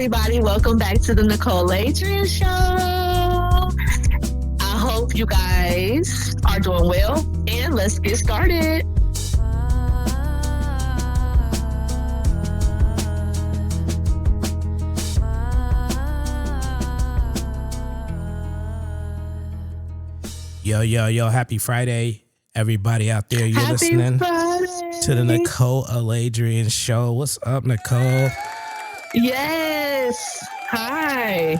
everybody. Welcome back to the Nicole Aladrian Show. I hope you guys are doing well, and let's get started. Yo, happy Friday, everybody out there. You're Happy listening Friday. to the Nicole Aladrian Show. What's up, Nicole? Yes. Hi.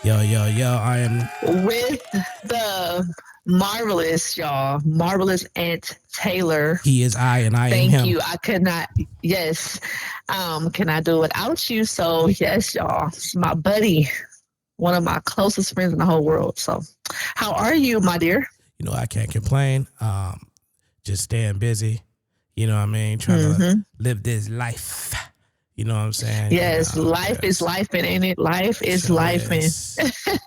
Yo, I am With the marvelous, y'all. Marvelous Aunt Taylor. He is I, and I am him. Thank you. I could not, yes. Can I do without you? So, yes, y'all. It's my buddy. One of my closest friends in the whole world. So, how are you, my dear? You know, I can't complain. Just staying busy. You know what I mean? Trying to live this life. You know what I'm saying? Yes, life is life, and ain't it? Life is Sure life, is. and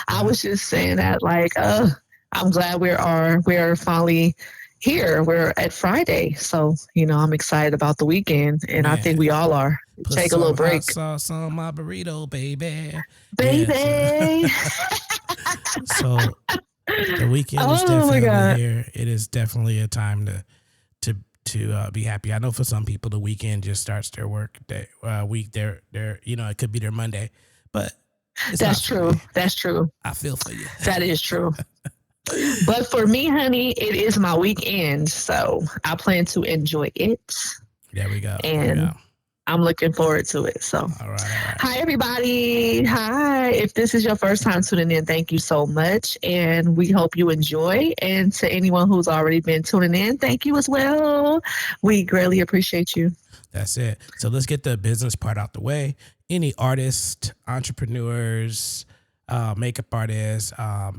I was just saying that, like, I'm glad we are finally here. We're at Friday, so I'm excited about the weekend, and I Man. think we all are. Put Take a little some hot break, sauce on my burrito, baby. baby. Yeah, so the weekend is Oh my definitely God. here. It is definitely a time to be happy. I know for some people the weekend just starts their work day week. They're it could be their Monday, but it's That's not for true. me. That's true. I feel for you. That is true. But for me, honey, it is my weekend, so I plan to enjoy it, There we go. and I'm looking forward to it. So. All right. Hi, everybody. Hi. If this is your first time tuning in, thank you so much. And we hope you enjoy. And to anyone who's already been tuning in, thank you as well. We greatly appreciate you. That's it. So let's get the business part out the way. Any artists, entrepreneurs, makeup artists,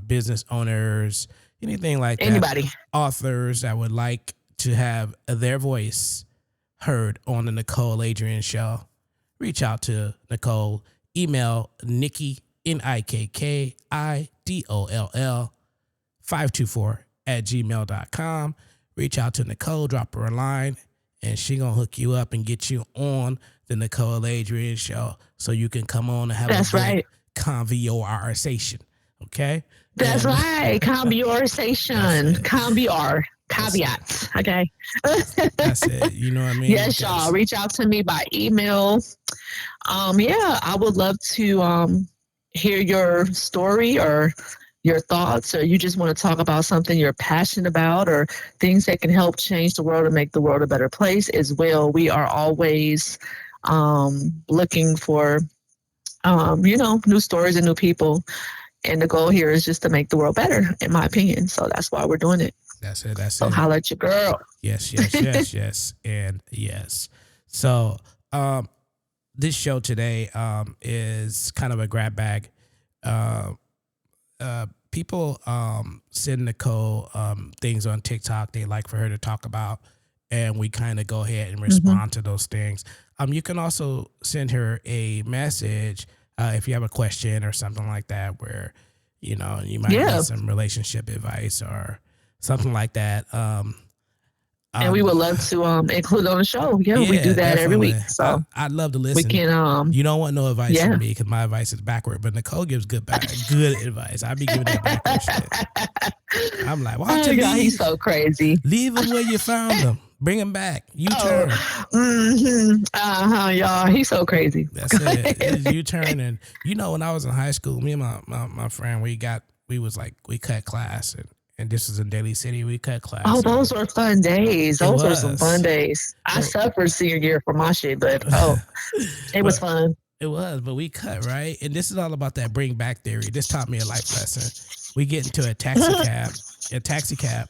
business owners, anything like that. Anybody. Authors that would like to have their voice heard on the Nicole Aladrian Show, reach out to Nicole. Email Nikki, NIKKIDOLL 524@gmail.com. Reach out to Nicole, drop her a line, and she gonna hook you up and get you on the Nicole Aladrian Show so you can come on and have That's a good right. conversation. Okay? That's And- right. Conversation. That's it. Caveat. Okay. That's it. You know what I mean? Yes, y'all. Reach out to me by email. I would love to hear your story or your thoughts, or you just want to talk about something you're passionate about, or things that can help change the world and make the world a better place as well. We are always looking for new stories and new people. And the goal here is just to make the world better, in my opinion. So that's why we're doing it. That's it. So holla at your girl. Yes, and yes. So this show today is kind of a grab bag. People send Nicole things on TikTok they like for her to talk about, and we kind of go ahead and respond to those things. You can also send her a message if you have a question or something like that, where you might need some relationship advice or something like that. And we would love to include it on the show. Yeah, we do that every week. So I'd love to listen. we can. You don't want no advice from me because my advice is backward, but Nicole gives good advice. I be giving that backward shit. I'm like, why don't you leave? He's so crazy. Leave them where you found them. Bring them back. U-turn. Y'all. He's so crazy. That's it. It's U-turn. And when I was in high school, me and my friend, we cut class, and this was in Daly City. We cut class. Oh, those were fun days. Those were some was. fun days. I suffered senior year for my shit, but it was fun. It was, but we cut, right? And this is all about that bring back theory. This taught me a life lesson. We get into a taxi cab.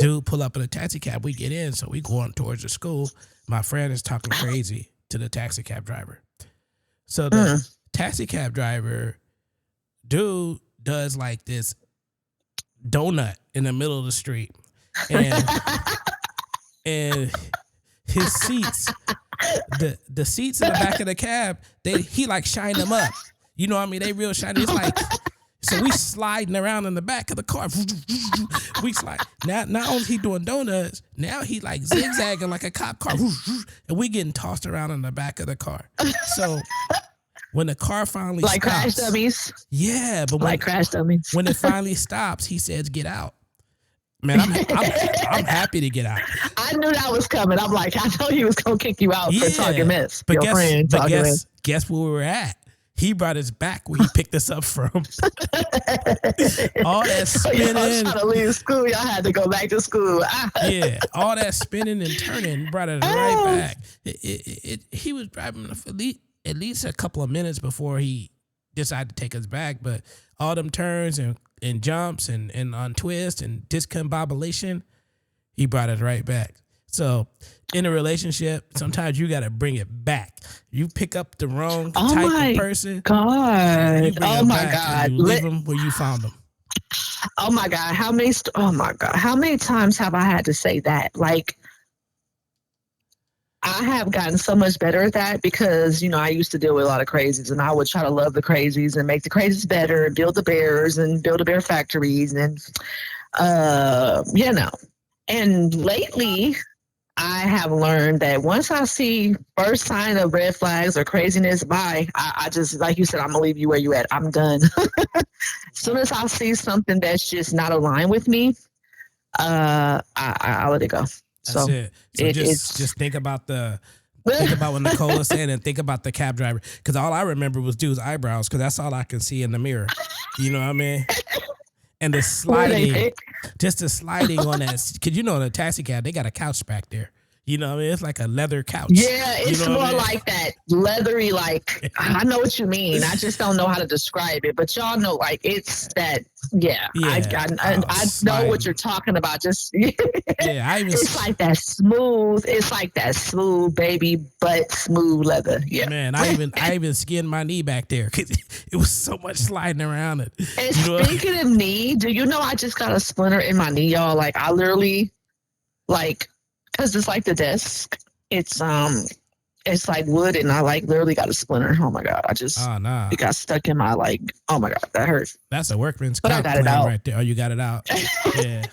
Dude pull up in a taxi cab. We get in, so we going towards the school. My friend is talking crazy to the taxi cab driver. So the taxi cab driver, dude, does like this donut in the middle of the street, and his seats, the seats in the back of the cab, he like shine them up. You know what I mean? They real shiny. It's like, so we sliding around in the back of the car. We slide. Now, not only he doing donuts, now he like zigzagging like a cop car. And we getting tossed around in the back of the car. So when the car finally Like stops, crash dummies. yeah, but Like crash dummies. when it finally stops, he says, "Get out." Man, I'm happy to get out. I knew that was coming. I'm like, I know he was gonna kick you out for talking mess. But Your friend talking mess. guess where we were at? He brought us back where he picked us up from. All that spinning. So y'all trying to leave school, y'all had to go back to school. Yeah, all that spinning and turning brought us right back. He was driving for at least a couple of minutes before he decided to take us back. But all them turns and jumps and on twists and discombobulation, he brought us right back. So in a relationship, sometimes you got to bring it back. You pick up the wrong type of person. God. Oh my God. You leave them where you found them. Oh my God. How many times have I had to say that? Like, I have gotten so much better at that because, I used to deal with a lot of crazies, and I would try to love the crazies and make the crazies better and build the bears and build the bear factories. And, and lately I have learned that once I see first sign of red flags or craziness, I just, like you said, I'm going to leave you where you at. I'm done. As soon as I see something that's just not aligned with me, I'll let it go. That's it. So just think about what Nicole was saying, and think about the cab driver. Because all I remember was dude's eyebrows, because that's all I can see in the mirror. You know what I mean? And the sliding, just the sliding on that. Because the taxi cab, they got a couch back there. You know what I mean? It's like a leather couch. Yeah, it's more like that leathery, like, I know what you mean. I just don't know how to describe it. But y'all know, like, it's that, I know what you're talking about. Just, it's like that smooth baby butt smooth leather. Yeah. Man, I even skinned my knee back there because it was so much sliding around it. And speaking of knee, do you know I just got a splinter in my knee, y'all? Like, I literally, like, because it's like the desk, it's like wood, and I literally got a splinter. Oh my God, it got stuck in my oh my God, that hurts. That's a workman's comp claim right there. Oh, you got it out. Yeah.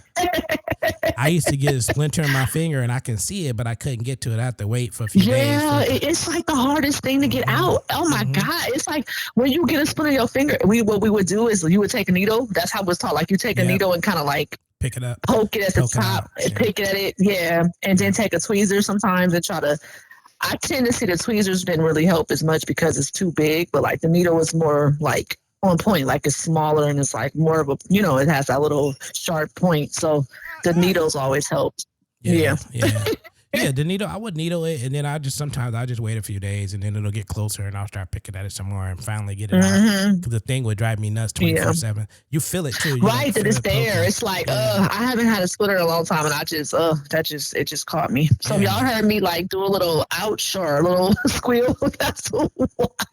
I used to get a splinter in my finger, and I can see it, but I couldn't get to it. I had to wait for a few days. Yeah, it's like the hardest thing to get out. Oh my God, it's like when you get a splinter in your finger. What we would do is you would take a needle. That's how it was taught. Like you take a needle and kind of pick it up, poke it at the top, and pick it at it, and then take a tweezer sometimes and try to. I tend to see the tweezers didn't really help as much because it's too big, but the needle was more on point, it's smaller and it's more of a, it has that little sharp point, so the needles always helped. Yeah. Yeah, the needle, I would needle it, and then sometimes I just wait a few days, and then it'll get closer, and I'll start picking at it some more and finally get it out. Because the thing would drive me nuts 24/7. You feel it too. Right, that it's there. It's like, I haven't had a splinter in a long time, and it just caught me. So y'all heard me do a little ouch or a little squeal. That's why.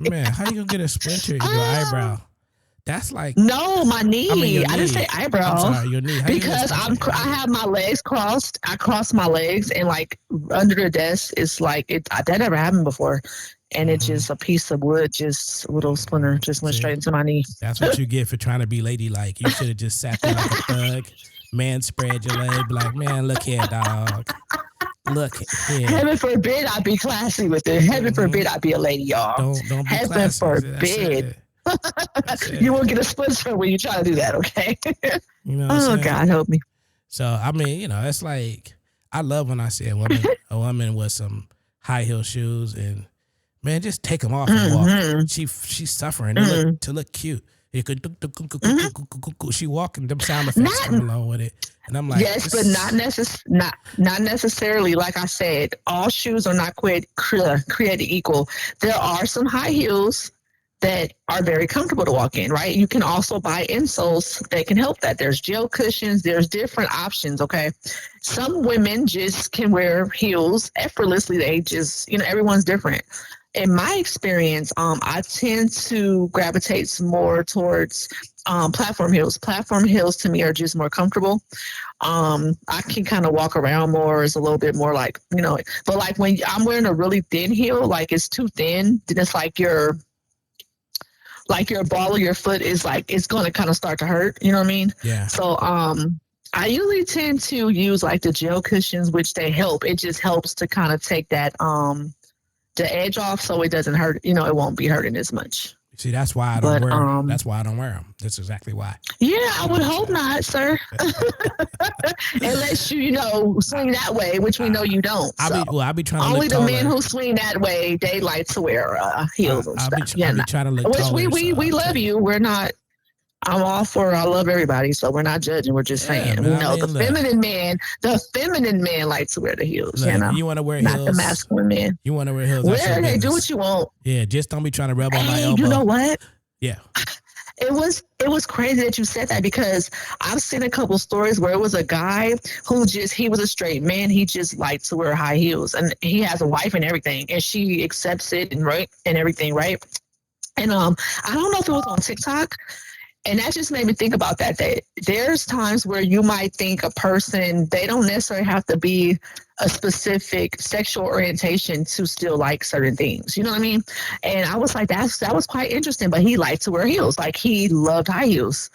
Man, how you gonna get a splinter in your eyebrow? That's no, my knee. I didn't say eyebrow. I'm sorry, your knee. Because I have my legs crossed. I cross my legs, and under the desk, it's that never happened before, and it's just a piece of wood, just a little splinter, just went straight into my knee. That's what you get for trying to be ladylike. You should have just sat there like a thug, man, spread your leg, be like, man, look here, dog. Look here. Heaven forbid I be classy with it. Heaven forbid I be a lady, y'all. Don't be Heaven classy. forbid. You won't get a splinter when you try to do that, okay? God help me. So I mean, it's I love when I see a woman with some high heel shoes, and man, just take them off and walk. She's suffering to look cute. She walking, them sound effects come along with it, and I'm like, yes, but not necessarily. Like I said, all shoes are not created equal. There are some high heels that are very comfortable to walk in, right? You can also buy insoles that can help that. There's gel cushions. There's different options, okay? Some women just can wear heels effortlessly. They just, everyone's different. In my experience, I tend to gravitate more towards platform heels. Platform heels to me are just more comfortable. I can kind of walk around more. It's a little bit more but when I'm wearing a really thin heel, it's too thin, then it's your ball of your foot is it's going to kind of start to hurt. You know what I mean? Yeah. So I usually tend to use the gel cushions, which they help. It just helps to kind of take that the edge off so it doesn't hurt. It won't be hurting as much. See, that's why I don't But wear them. That's why I don't wear them. That's exactly why. yeah, I would hope not, sir. Unless you swing that way, which we know you don't. I'll be trying to only look the taller. men who swing that way, they like to wear heels and stuff. I'll be trying to look which taller. we love you. We're not. I'm all for. I love everybody, so we're not judging. We're just saying. The feminine men like to wear the heels. Look, you want to wear heels? Not the masculine men. You want to wear heels? Wear do what you want. Yeah, just don't be trying to rub on my elbow. You know what? Yeah. It was crazy that you said that, because I've seen a couple stories where it was a guy who he was a straight man. He just liked to wear high heels, and he has a wife and everything, and she accepts it and everything, right? And I don't know if it was on TikTok. And that just made me think about that there's times where you might think a person, they don't necessarily have to be a specific sexual orientation to still like certain things. You know what I mean? And I was like, that was quite interesting. But he liked to wear heels. Like, he loved high heels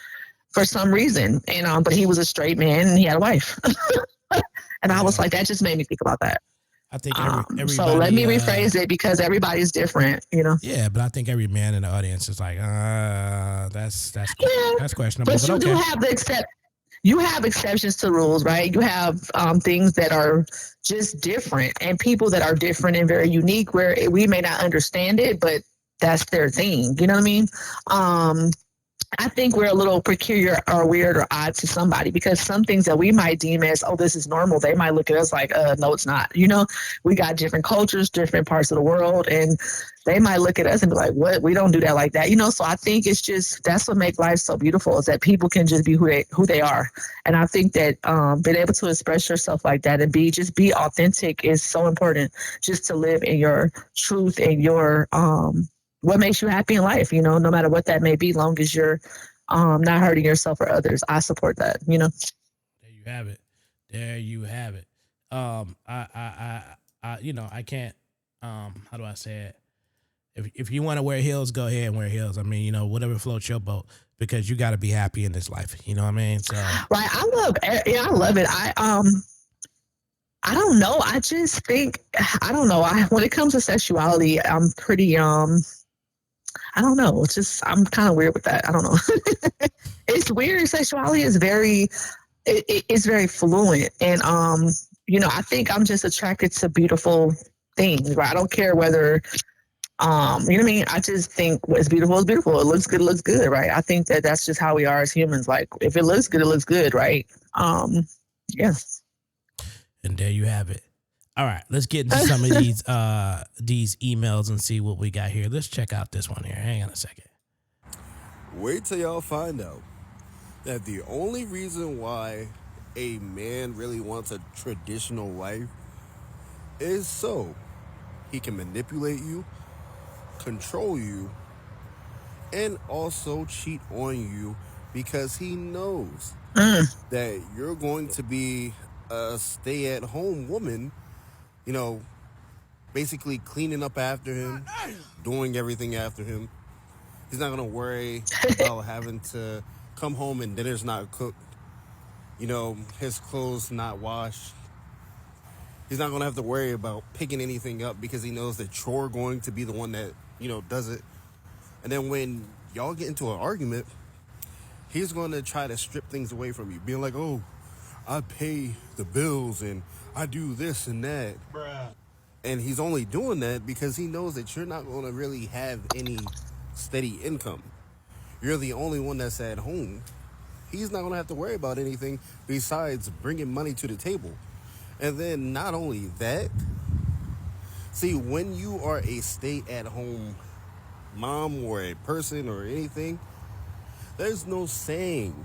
for some reason. And but he was a straight man and he had a wife. And I was like, that just made me think about that. I think everybody. So let me rephrase it, because everybody's different, Yeah, but I think every man in the audience is like, that's questionable. But you do have you have exceptions to rules, right? You have things that are just different, and people that are different and very unique, where we may not understand it, but that's their thing. You know what I mean? I think we're a little peculiar or weird or odd to somebody, because some things that we might deem as, oh, this is normal, they might look at us like, no, it's not. We got different cultures, different parts of the world, and they might look at us and be like, what? We don't do that like that. So I think it's just, that's what makes life so beautiful, is that people can just be who they are. And I think that being able to express yourself like that and be authentic is so important, just to live in your truth and your what makes you happy in life, no matter what that may be, long as you're not hurting yourself or others. I support that, There you have it. I can't, how do I say it? If you want to wear heels, go ahead and wear heels. I mean, whatever floats your boat, because you got to be happy in this life. You know what I mean? So right. I love it. I don't know. I just think, I don't know. When it comes to sexuality, I'm pretty, I don't know. It's just, I'm kind of weird with that. I don't know. It's weird. Sexuality is it's very fluent. And, I think I'm just attracted to beautiful things, right? I don't care whether, you know what I mean? I just think what's beautiful is beautiful. It looks good, right? I think that's just how we are as humans. Like, if it looks good, right? Yeah. And there you have it. All right, let's get into some of these emails and see what we got here. Let's check out this one here. Hang on a second. Wait till y'all find out that the only reason why a man really wants a traditional wife is so he can manipulate you, control you, and also cheat on you, because he knows that you're going to be a stay-at-home woman, basically cleaning up after him, doing everything after him. He's not going to worry about having to come home and dinner's not cooked, his clothes not washed. He's not going to have to worry about picking anything up, because he knows that you're going to be the one that, does it. And then when y'all get into an argument, he's going to try to strip things away from you, being like, oh, I pay the bills and I do this and that. Bruh. And he's only doing that because he knows that you're not going to really have any steady income. You're the only one that's at home. He's not going to have to worry about anything besides bringing money to the table. And then not only that, see, when you are a stay-at-home mom or a person or anything, there's no saying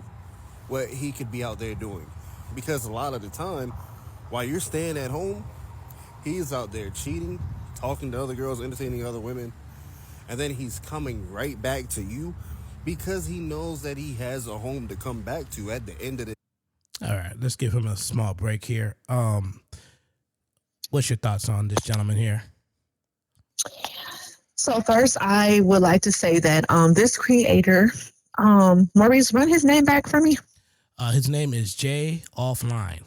what he could be out there doing. Because a lot of the time, while you're staying at home, he's out there cheating, talking to other girls, entertaining other women, and then he's coming right back to you because he knows that he has a home to come back to at the end of the day. All right, let's give him a small break here. What's your thoughts on this gentleman here? So first, I would like to say that this creator, Maurice, run his name back for me. His name is Jay Offline.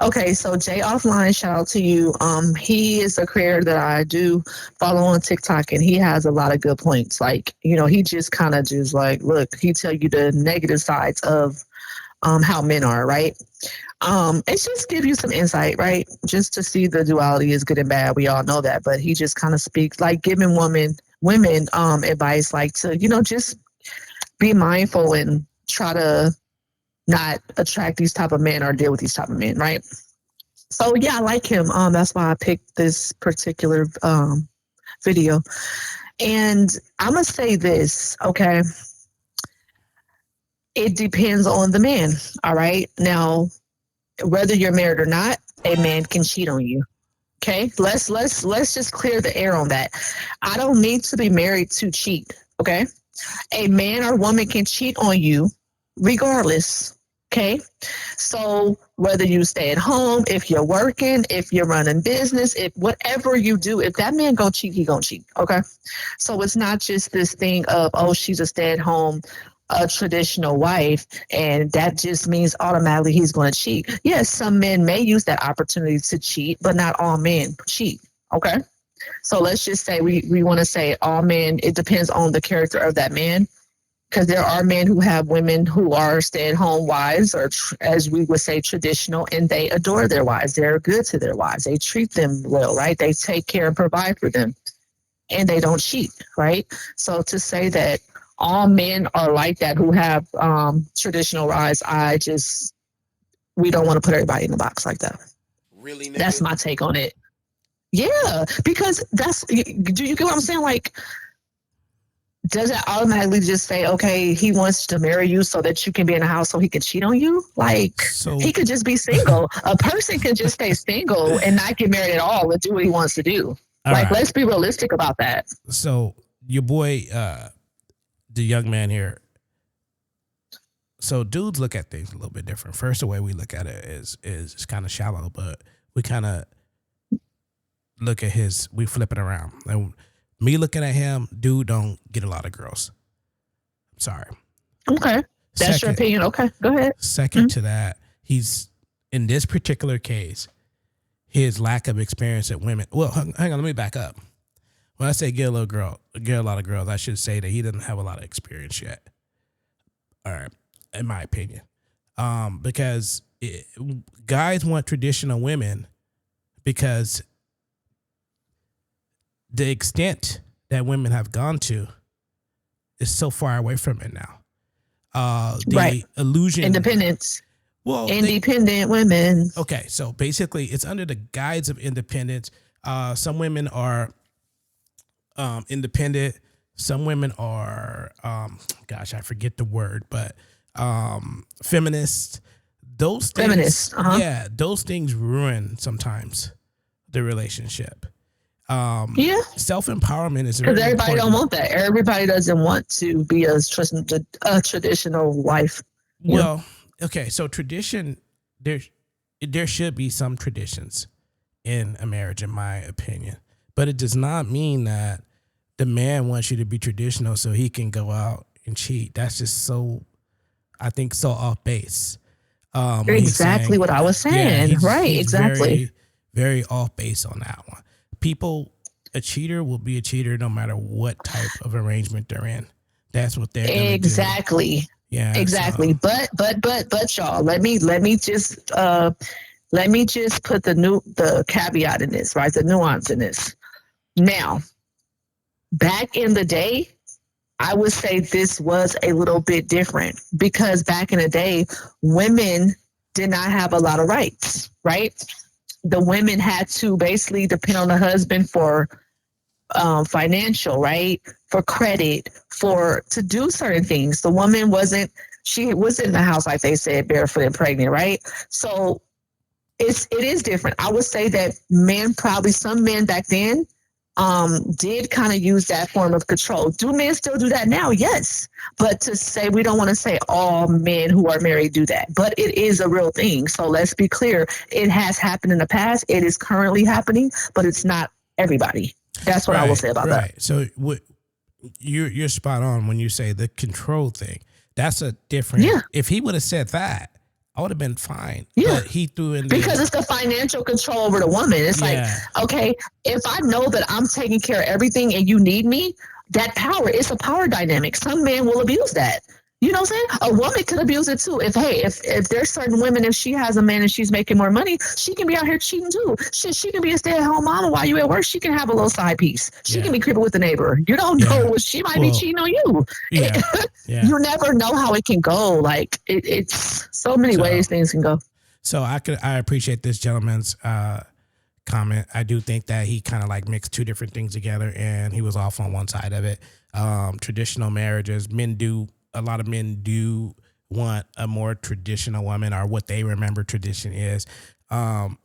Okay, so Jay Offline, shout out to you. He is a creator that I do follow on TikTok, and he has a lot of good points. Like, he just kind of just like, look, he tell you the negative sides of how men are, right? It's just give you some insight, right? Just to see the duality is good and bad. We all know that, but he just kind of speaks like giving women advice, like to just be mindful and try to not attract these type of men or deal with these type of men, right? So yeah, I like him. That's why I picked this particular video. And I'm gonna say this, okay? It depends on the man. All right. Now, whether you're married or not, a man can cheat on you. Okay. Let's just clear the air on that. I don't need to be married to cheat. Okay. A man or woman can cheat on you regardless. Okay. So whether you stay at home, if you're working, if you're running business, if whatever you do, if that man gonna cheat, he gonna cheat. Okay. So it's not just this thing of, oh, she's a stay at home, a traditional wife, and that just means automatically he's going to cheat. Yes, some men may use that opportunity to cheat, but not all men cheat. Okay. So let's just say we want to say all men, it depends on the character of that man. Because there are men who have women who are stay-at-home wives, or as we would say, traditional, and they adore their wives. They're good to their wives. They treat them well, right? They take care and provide for them, and they don't cheat, right? So to say that all men are like that who have traditional wives, we don't want to put everybody in the box like that. Really, That's nigga? my take on it. Yeah, because do you get what I'm saying? Like, does it automatically just say, okay, he wants to marry you so that you can be in the house so he can cheat on you? Like, So, he could just be single. A person can just stay single and not get married at all and do what he wants to do. all Like, right. let's be realistic about that. So your boy, the young man here. So dudes look at things a little bit different. First, the way we look at it is kind of shallow, but we kind of look at we flip it around. And me looking at him, dude don't get a lot of girls. I'm sorry. Okay. That's your opinion. Okay, go ahead. Second to that, he's in this particular case, his lack of experience at women. Well, hang on, let me back up. When I say get a lot of girls, I should say that he doesn't have a lot of experience yet. All right, in my opinion, because guys want traditional women because the extent that women have gone to is so far away from it now. The Right. illusion, Independence. well, Independent women. okay, so basically, it's under the guise of independence. Some women are independent. Some women are, gosh, I forget the word, but feminist. Those things, Feminist, yeah, those things ruin sometimes the relationship. Yeah. Self-empowerment is very Because everybody important. don't want that. Everybody doesn't want to be a traditional wife. Well, okay, so tradition, there should be some traditions in a marriage, in my opinion, but it does not mean that the man wants you to be traditional so he can go out and cheat. That's just so, I think, so off base. When he's Exactly saying- what I was yeah, saying. Right, he's exactly. very, very off base on that one. A cheater will be a cheater no matter what type of arrangement they're in. That's what they're gonna do. Exactly. Yeah, Exactly. so- But y'all, let me just put the caveat in this, right? The nuance in this. Now, back in the day, I would say this was a little bit different because back in the day, women did not have a lot of rights, right? The women had to basically depend on the husband for financial, right? For credit, to do certain things. The woman she was in the house, like they said, barefoot and pregnant, right? So it is different. I would say that some men back then did kind of use that form of control. Do men still do that now? Yes. But we don't want to say all men who are married do that, but it is a real thing. So let's be clear. It has happened in the past. It is currently happening, but it's not everybody. That's what I will say about that. So you're spot on when you say the control thing. That's a different. Yeah. If he would have said that, I would have been fine. Yeah. But he threw in because it's the financial control over the woman. It's like, okay, if I know that I'm taking care of everything and you need me, that power, it's a power dynamic. Some men will abuse that. You know what I'm saying? A woman could abuse it too. If there's certain women, if she has a man and she's making more money, she can be out here cheating too. She can be a stay-at-home mama while you at work. She can have a little side piece. She can be creeping with the neighbor. You don't know. She might be cheating on you. You never know how it can go. Like it's so many ways things can go. So I appreciate this gentleman's comment. I do think that he kind of like mixed two different things together, and he was off on one side of it. Traditional marriages, a lot of men do want a more traditional woman, or what they remember tradition is. So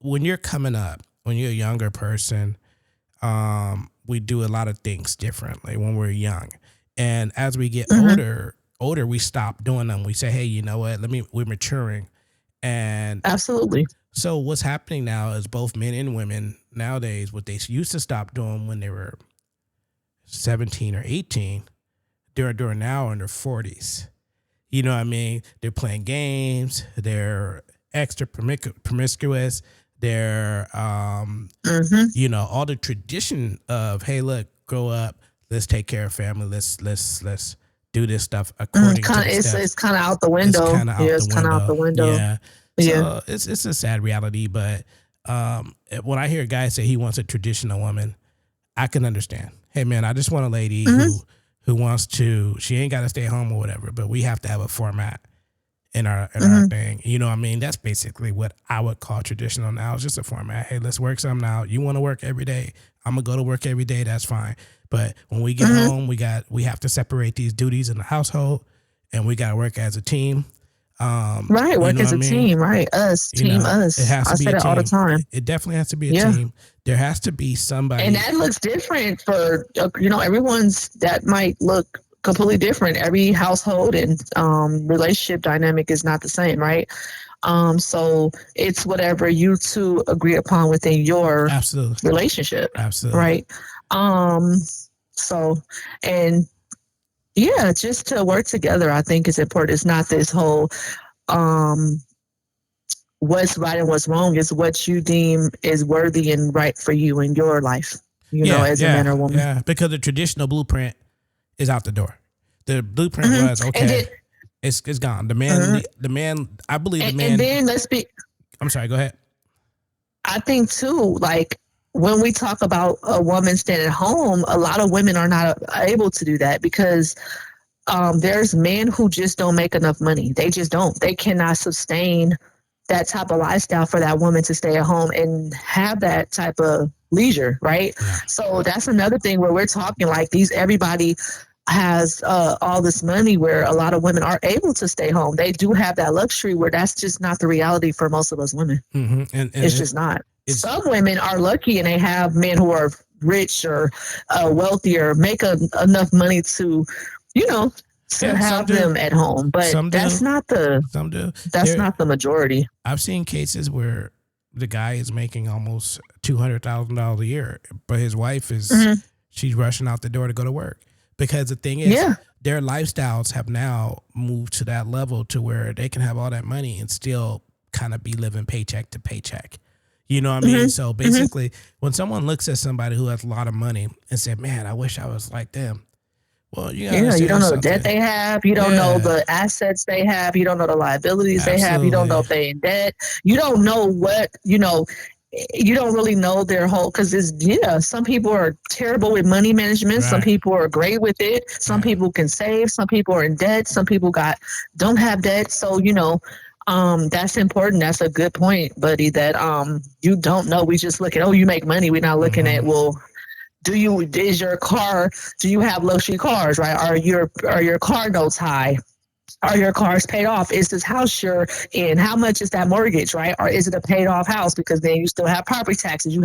when you're coming up, when you're a younger person, we do a lot of things differently when we're young. And as we get older, we stop doing them. We say, hey, you know what? We're maturing. And absolutely. So what's happening now is both men and women nowadays, what they used to stop doing when they were 17 or 18, they're now in their 40s. You know what I mean? They're playing games. They're extra promiscuous. They're, you know, all the tradition of, hey, look, grow up. Let's take care of family. Let's do this stuff according to the steps. It's kind of out the window. It's kind of out the window. Yeah. So it's a sad reality. But when I hear a guy say he wants a traditional woman, I can understand. Hey, man, I just want a lady who wants to, she ain't got to stay home or whatever, but we have to have a format in our thing. You know what I mean? That's basically what I would call traditional now. It's just a format. Hey, let's work something out. You want to work every day? I'm going to go to work every day. That's fine. But when we get home, we have to separate these duties in the household, and we got to work as a team. Right, work as a team, right? Us, team, us. It has to be a team. I say that all the time. It definitely has to be a team. There has to be somebody. And that looks different for, everyone's, that might look completely different. Every household and relationship dynamic is not the same, right? So it's whatever you two agree upon within your relationship. Absolutely. Right. So, and yeah, just to work together, I think is important. It's not this whole, what's right and what's wrong. Is what you deem is worthy and right for you in your life, as a man or woman. Yeah, because the traditional blueprint is out the door. The blueprint was, okay, it's gone. The man, I believe the man. And then I'm sorry, go ahead. I think too, like, when we talk about a woman staying at home, a lot of women are not able to do that because there's men who just don't make enough money. They just don't. They cannot sustain that type of lifestyle for that woman to stay at home and have that type of leisure, right? Yeah. So that's another thing where we're talking like everybody has all this money where a lot of women are able to stay home. They do have that luxury where that's just not the reality for most of us women. And it's just not. Some women are lucky and they have men who are rich or wealthy or make enough money to, have them at home. But that's not not the majority. I've seen cases where the guy is making almost $200,000 a year, but his wife is she's rushing out the door to go to work. Because the thing is, their lifestyles have now moved to that level to where they can have all that money and still kind of be living paycheck to paycheck. You know what I mean? So basically, when someone looks at somebody who has a lot of money and say, man, I wish I was like them. Well, you don't know the debt they have. You don't know the assets they have. You don't know the liabilities they have. You don't know if they're in debt. You don't know what, you don't really know their whole, because some people are terrible with money management. Right. Some people are great with it. Some people can save. Some people are in debt. Some people don't have debt. So, that's important. That's a good point, buddy, that you don't know. We just look at, you make money. We're not looking at, well, do you have luxury cars, right? Are your car notes high? Are your cars paid off? Is this house you're in? How much is that mortgage, right? Or is it a paid off house? Because then you still have property taxes.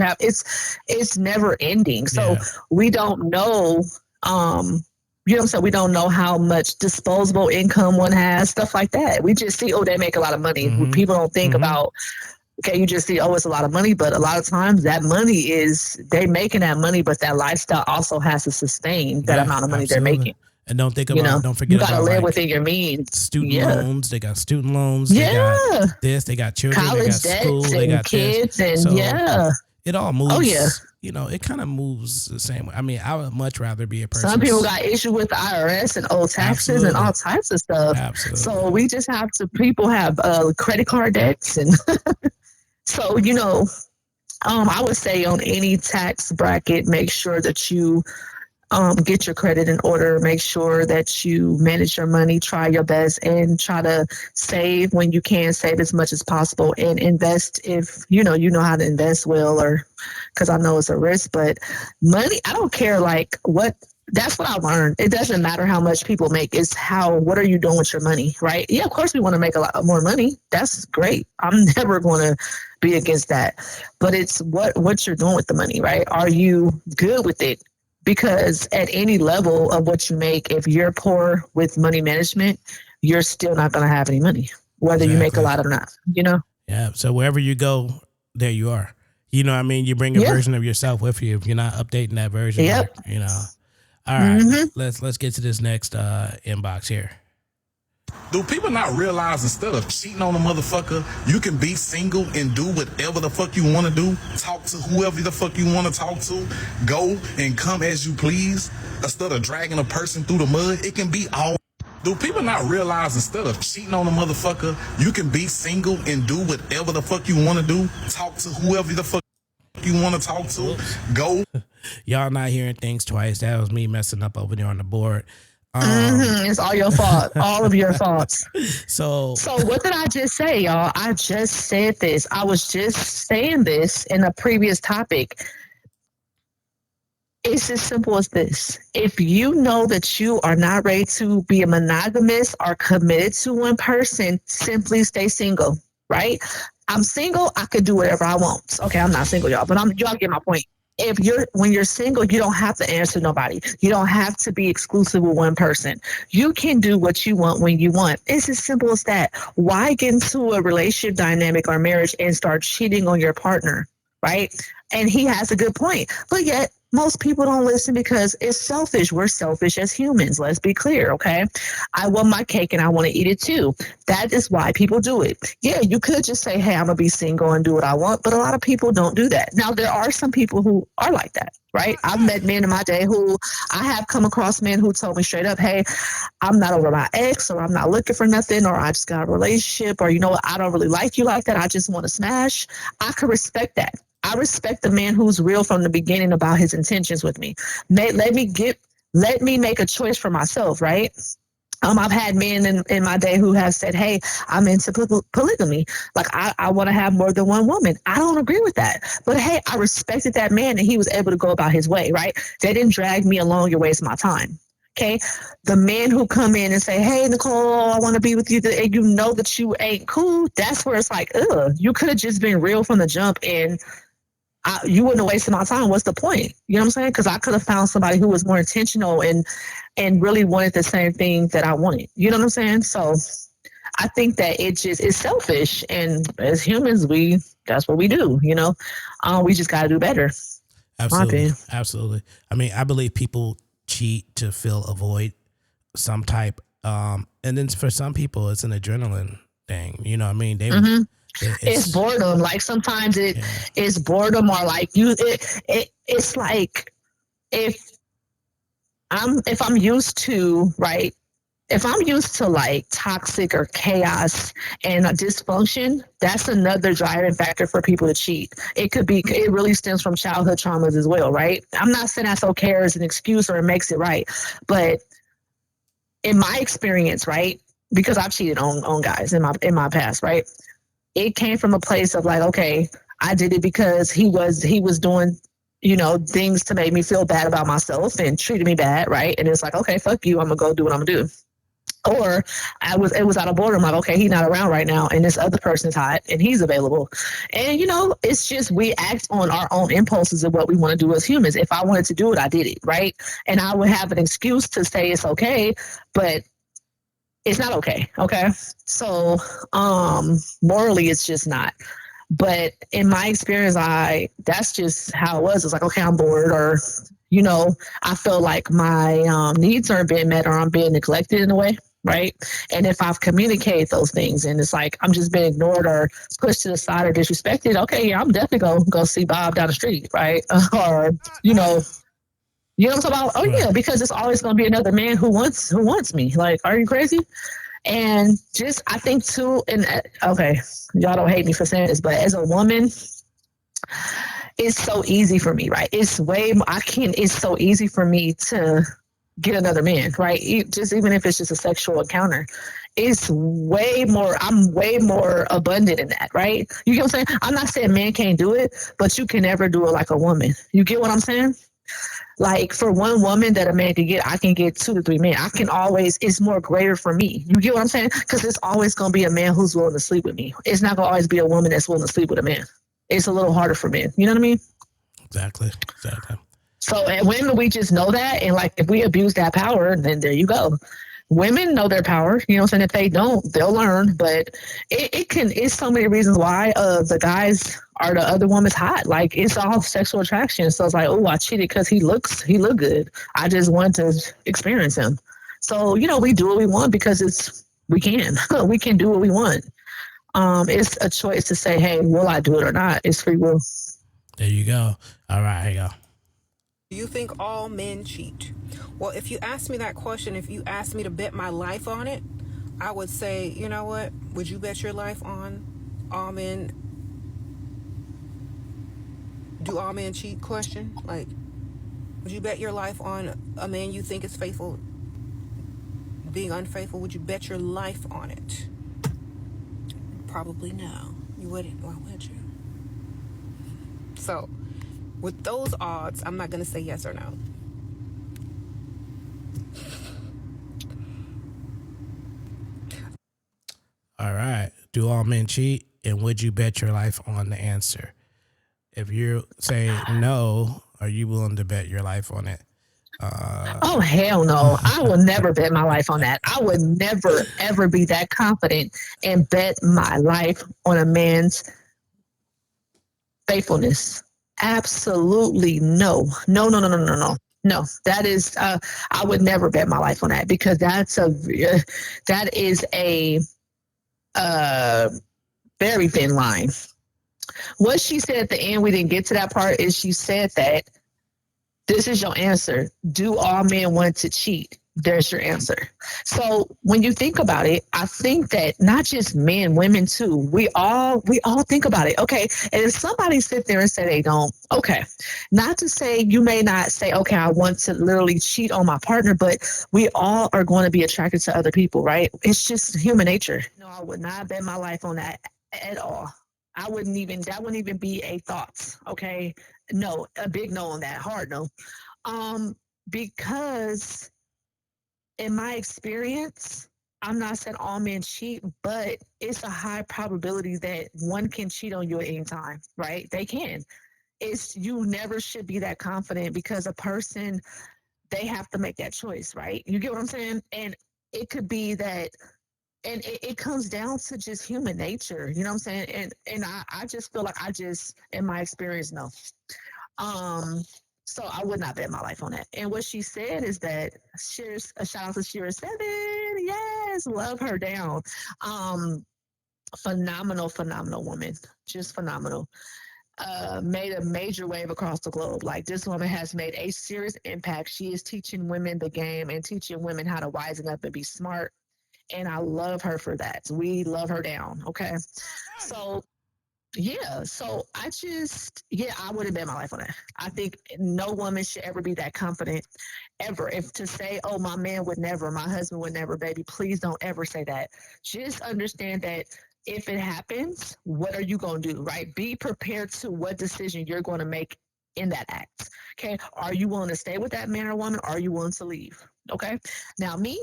It's never ending. So we don't know, we don't know how much disposable income one has, stuff like that. We just see, they make a lot of money. People don't think about, you just see, it's a lot of money. But a lot of times that money they making that money, but that lifestyle also has to sustain that amount of money they're making. And don't You forget got to about live like within your means. student Yeah. loans. They got student loans. They got Yeah. this. They got children. They got College debts school. They and got this. kids and So yeah. it all Oh yeah. moves. It kind of moves the same way. I mean, I would much rather be a person. Some people got issue with the IRS and old taxes and all types of stuff. Absolutely. So we just have to. People have credit card debts, and so I would say on any tax bracket, make sure that you get your credit in order. Make sure that you manage your money. Try your best and try to save when you can. Save as much as possible and invest if you know how to invest well, or because I know it's a risk. But money, I don't care like what. That's what I learned. It doesn't matter how much people make. It's what are you doing with your money, right? Yeah, of course we want to make a lot more money. That's great. I'm never going to be against that. But it's what you're doing with the money, right? Are you good with it? Because at any level of what you make, if you're poor with money management, you're still not going to have any money, whether you make a lot or not, Yeah. So wherever you go, there you are. You know what I mean? You bring a version of yourself with you if you're not updating that version. Yep. All right, let's get to this next inbox here. Do people not realize instead of cheating on a motherfucker, you can be single and do whatever the fuck you want to do? Talk to whoever the fuck you want to talk to. Go and come as you please. Instead of dragging a person through the mud, it can be all. Do people not realize instead of cheating on a motherfucker, you can be single and do whatever the fuck you want to do? Talk to whoever the fuck you want to talk to. Go. Y'all not hearing things twice. That was me messing up over there on the board. It's all your fault. All of your faults. So what did I just say, y'all? I just said this. I was just saying this in a previous topic. It's as simple as this. If you know that you are not ready to be a monogamous or committed to one person, simply stay single, right? I'm single. I could do whatever I want. Okay, I'm not single, y'all, but y'all get my point. When you're single, you don't have to answer nobody. You don't have to be exclusive with one person. You can do what you want when you want. It's as simple as that. Why get into a relationship dynamic or marriage and start cheating on your partner, right? And he has a good point. But yet, most people don't listen because it's selfish. We're selfish as humans. Let's be clear, okay? I want my cake and I want to eat it too. That is why people do it. Yeah, you could just say, hey, I'm going to be single and do what I want. But a lot of people don't do that. Now, there are some people who are like that, right? I've met men in my day I have come across men who told me straight up, hey, I'm not over my ex, or I'm not looking for nothing, or I just got a relationship, or you know what, I don't really like you like that. I just want to smash. I could respect that. I respect the man who's real from the beginning about his intentions with me. Let me make a choice for myself, right? I've had men in my day who have said, hey, I'm into polygamy. Like, I want to have more than one woman. I don't agree with that. But, hey, I respected that man and he was able to go about his way, right? They didn't drag me along or waste my time. Okay, the men who come in and say, hey, Nicole, I want to be with you, and you know that you ain't cool, that's where it's like, you could have just been real from the jump and you wouldn't have wasted my time. What's the point? You know what I'm saying? Because I could have found somebody who was more intentional and really wanted the same thing that I wanted. You know what I'm saying? So I think that it's selfish. And as humans, that's what we do, we just got to do better. Absolutely. Absolutely. I mean, I believe people cheat to fill a void, some type. And then for some people, it's an adrenaline thing. You know what I mean? It's boredom. Like sometimes it's boredom, or like it's like if I'm used to, right? If I'm used to like toxic or chaos and a dysfunction, that's another driving factor for people to cheat. It really stems from childhood traumas as well, right? I'm not saying that's okay as an excuse or it makes it right, but in my experience, right? Because I've cheated on guys in my past, right? It came from a place of like, okay, I did it because he was doing, things to make me feel bad about myself and treated me bad, right? And it's like, okay, fuck you, I'm gonna go do what I'm gonna do. Or it was out of boredom, like, okay, he's not around right now, and this other person's hot and he's available. And it's just we act on our own impulses of what we want to do as humans. If I wanted to do it, I did it, right? And I would have an excuse to say it's okay, but it's not okay. Okay. So, morally it's just not. But in my experience, that's just how it was. It's like, okay, I'm bored, or, you know, I feel like my needs aren't being met or I'm being neglected in a way, right? And if I've communicated those things and it's like I'm just being ignored or pushed to the side or disrespected, okay, yeah, I'm definitely going to go see Bob down the street, right? Or, you know, you know what I'm talking about? Oh Right. yeah, because it's always going to be another man who wants me. Like, are you crazy? And just I think too, and okay, y'all don't hate me for saying this, but as a woman, it's so easy for me, right? It's way I can. It's so easy for me to get another man, right? Just even if it's just a sexual encounter, it's way more. I'm way more abundant in that, right? You get what I'm saying? I'm not saying men can't do it, but you can never do it like a woman. You get what I'm saying? Like for one woman that a man can get, I can get 2 to 3 men. I can always, it's more greater for me. You get what I'm saying? Because it's always going to be a man who's willing to sleep with me. It's not going to always be a woman that's willing to sleep with a man. It's a little harder for men. You know what I mean? Exactly. Exactly. So, and women, we just know that. And like, if we abuse that power, then there you go. Women know their power. You know what I'm saying? If they don't, they'll learn. But it's so many reasons why the guys are the other woman's hot. Like, it's all sexual attraction. So it's like, oh, I cheated because he looked good. I just want to experience him. So, you know, we do what we want because we can. We can do what we want. It's a choice to say, hey, will I do it or not? It's free will. There you go. All right, here you go. Do you think all men cheat? Well, if you ask me that question, if you ask me to bet my life on it, I would say, you know what? Would you bet your life on all men? Do all men cheat? Question. Like, would you bet your life on a man you think is faithful being unfaithful? Would you bet your life on it? Probably no. You wouldn't. Why would you? So, with those odds, I'm not going to say yes or no. All right. Do all men cheat? And would you bet your life on the answer? If you say no, are you willing to bet your life on it? Oh hell no! I will never bet my life on that. I would never ever be that confident and bet my life on a man's faithfulness. Absolutely no. No, no, no, no, no, no. No, that is I would never bet my life on that because that is a uh, very thin line. What she said at the end, we didn't get to that part, is she said that this is your answer. Do all men want to cheat? There's your answer. So when you think about it, I think that not just men, women too. We all think about it. Okay, and if somebody sit there and say they don't, okay, not to say you may not say, okay, I want to literally cheat on my partner, but we all are going to be attracted to other people, right? It's just human nature. No, I would not bet my life on that at all. I wouldn't even that wouldn't even be a thought. Okay, no, a big no on that, hard no. Um, because in my experience, I'm not saying all men cheat, but it's a high probability that one can cheat on you at any time, right? They can. It's you never should be that confident because a person they have to make that choice, right? You get what I'm saying? And it could be that and it comes down to just human nature, you know what I'm saying? And I just feel like I just in my experience, no. Um, so I would not bet my life on that. And what she said is that Shears, a shout out to Shears 7. Yes, love her down. Um, phenomenal, phenomenal woman. Just phenomenal. Made a major wave across the globe. Like this woman has made a serious impact. She is teaching women the game and teaching women how to wisen up and be smart. And I love her for that. We love her down. Okay. So yeah, so I wouldn't bet my life on that. I think no woman should ever be that confident, ever. If to say, oh, my man would never, my husband would never, baby, please don't ever say that. Just understand that if it happens, what are you going to do, right? Be prepared to what decision you're going to make in that act. Okay. Are you willing to stay with that man or woman? Or are you willing to leave? Okay. Now, me,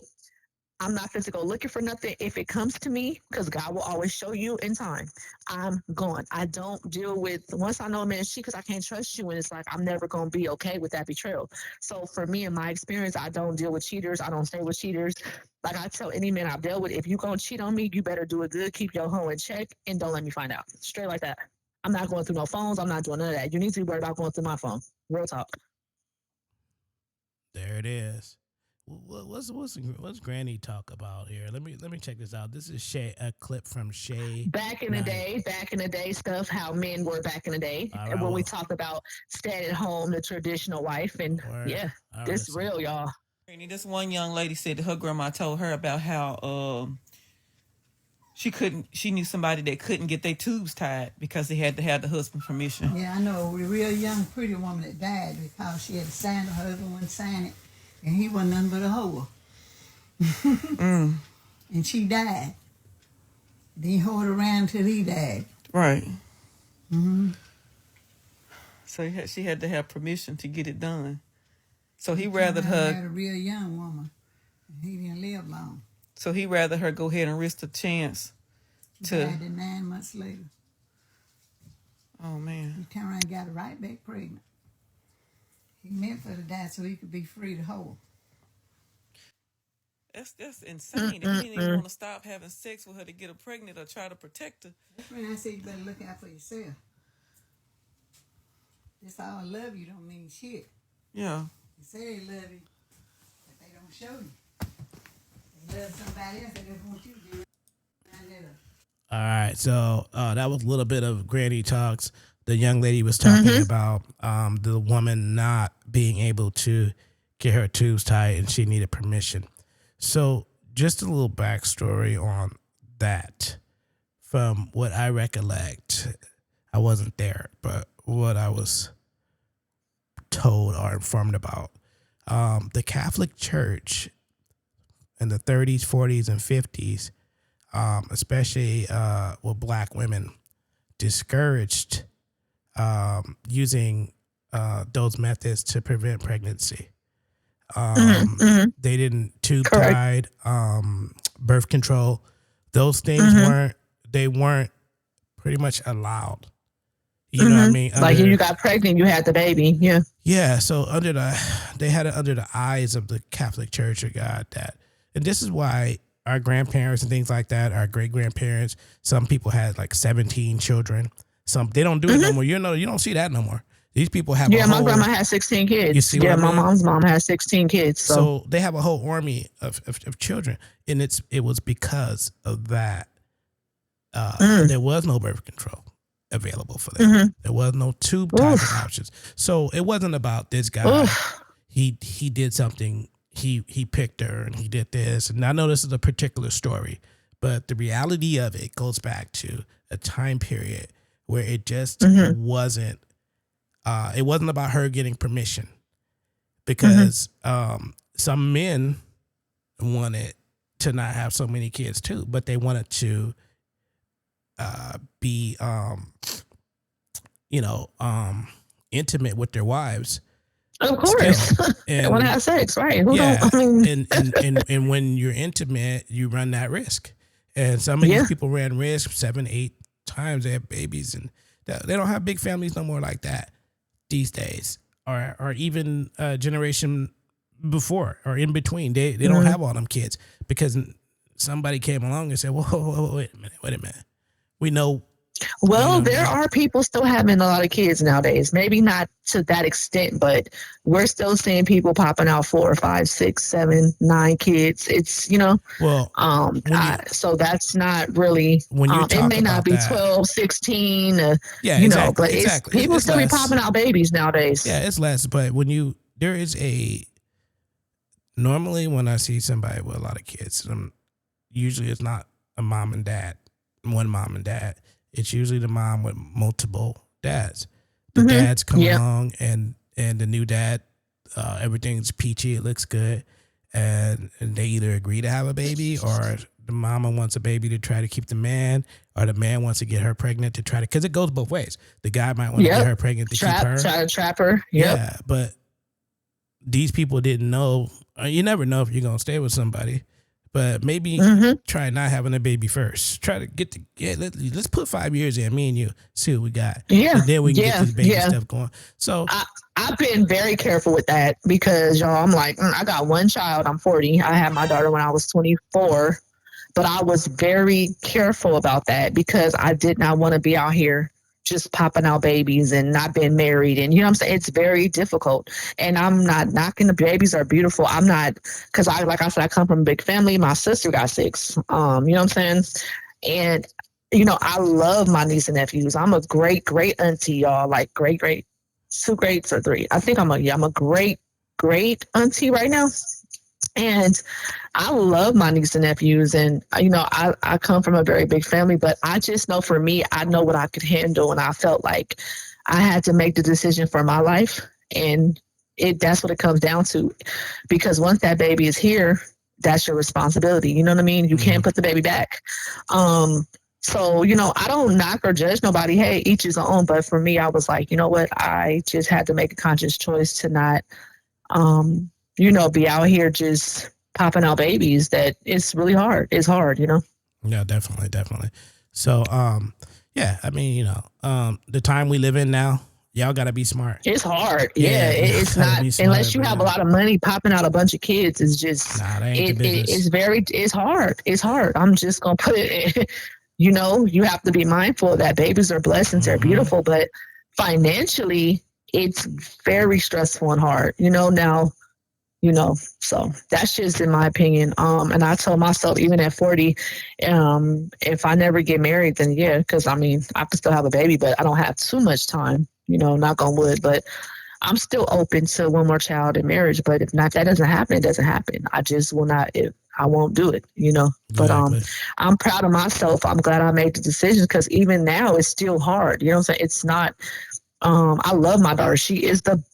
I'm not going to go looking for nothing. If it comes to me, because God will always show you in time, I'm gone. I don't deal with, once I know a man's cheat, because I can't trust you, and it's like, I'm never going to be okay with that betrayal. So for me, in my experience, I don't deal with cheaters. I don't stay with cheaters. Like I tell any man I've dealt with, if you going to cheat on me, you better do it good, keep your hoe in check, and don't let me find out. Straight like that. I'm not going through no phones. I'm not doing none of that. You need to be worried about going through my phone. Real talk. There it is. What's Granny talk about here? Let me check this out. This is a clip from Shay. Back in the day stuff, how men were back in the day. All right, when we talk about staying at home, the traditional wife, and this is real, y'all. This one young lady said that her grandma told her about how she knew somebody that couldn't get their tubes tied because they had to have the husband's permission. Yeah, I know a real young pretty woman that died because she had to sign, her husband wouldn't sign it, and he wasn't nothing but a hoe. And she died. Then he hoed around until he died. Right. Mm-hmm. So she had to have permission to get it done. So he rather her had a real young woman. He didn't live long. So he rather her go ahead and risk the chance to. He died 9 months later. Oh man. He turned around and got her right back pregnant. He meant for her to die so he could be free to hold. That's insane. If he didn't even want to stop having sex with her to get her pregnant or try to protect her. That's when I say you better look out for yourself. Just all love you don't mean shit. Yeah. They say they love you, but they don't show you. They love somebody else, they just want you to do it. All right, so that was a little bit of Granny Talks. The young lady was talking about the woman not being able to get her tubes tied and she needed permission. So just a little backstory on that. From what I recollect, I wasn't there, but what I was told or informed about, the Catholic Church in the 30s, 40s, and 50s, especially with Black women, discouraged using those methods to prevent pregnancy. They didn't tube tied, birth control. Those things weren't pretty much allowed. You know what I mean? Like you got pregnant, you had the baby. Yeah. Yeah. So they had it under the eyes of the Catholic Church of God and this is why our grandparents and things like that, our great grandparents, some people had like 17 children. Some they don't do it no more. You don't see that no more. These people have my grandma had 16 kids. You see my mom's mom has 16 kids. So they have a whole army of children, and it was because of that. There was no birth control available for them. There was no tube type options. So it wasn't about this guy. He did something. He picked her and he did this. And I know this is a particular story, but the reality of it goes back to a time period where it just wasn't. It wasn't about her getting permission because some men wanted to not have so many kids too, but they wanted to be, intimate with their wives. Of course. They want to have sex, right? And when you're intimate, you run that risk. And some of these people ran risk 7, 8 times. They have babies, and they don't have big families no more like that these days, or even a generation before or in between. They don't have all them kids because somebody came along and said, whoa, wait a minute. We know. Well, there are people still having a lot of kids nowadays. Maybe not to that extent, but we're still seeing people popping out 4, 5, 6, 7, 9 kids. It's Well, so that's not really. When you it may not be 12, 16. But people still be popping out babies nowadays. Yeah, it's less. But there is normally when I see somebody with a lot of kids, usually it's not a mom and dad, one mom and dad. It's usually the mom with multiple dads. The dads come along and the new dad, everything's peachy, it looks good. And they either agree to have a baby or the mama wants a baby to try to keep the man, or the man wants to get her pregnant to try to, because it goes both ways. The guy might want to get her pregnant to keep her. Try to trap her. Yeah, but these people didn't know. You never know if you're going to stay with somebody. But maybe try not having a baby first. Try to let's put 5 years in, me and you, see what we got. Yeah. And then we can get this baby stuff going. So I've been very careful with that because, y'all, I'm like, I got one child. I'm 40. I had my daughter when I was 24. But I was very careful about that because I did not want to be out here just popping out babies and not being married. And you know what I'm saying? It's very difficult. And I'm not knocking, the babies are beautiful. I'm not, because like I said, I come from a big family. My sister got 6. You know what I'm saying? And, I love my niece and nephews. I'm a great, great auntie, y'all. Like great, 2 greats or 3. I think I'm a great, great auntie right now. And I love my niece and nephews, and I come from a very big family, but I just know for me, I know what I could handle, and I felt like I had to make the decision for my life, and that's what it comes down to, because once that baby is here, that's your responsibility. You know what I mean? You can't put the baby back. So, I don't knock or judge nobody. Hey, each his own. But for me, I was like, you know what? I just had to make a conscious choice to not, be out here just popping out babies. That it's really hard. It's hard, Yeah, definitely. So, yeah, I mean, the time we live in now, y'all got to be smart. It's hard. Yeah, it's not, unless you have a lot of money, popping out a bunch of kids is just, that ain't the business. It's hard. It's hard. I'm just going to put it in. You have to be mindful of that. Babies are blessings. They're beautiful, but financially, it's very stressful and hard, now, so that's just in my opinion. And I told myself, even at 40, if I never get married, then yeah, because I can still have a baby, but I don't have too much time, knock on wood, but I'm still open to one more child in marriage. But if not, that doesn't happen, it doesn't happen. I just will not, I won't do it, But Exactly. I'm proud of myself. I'm glad I made the decision, because even now it's still hard. You know what I'm saying? It's not, I love my daughter.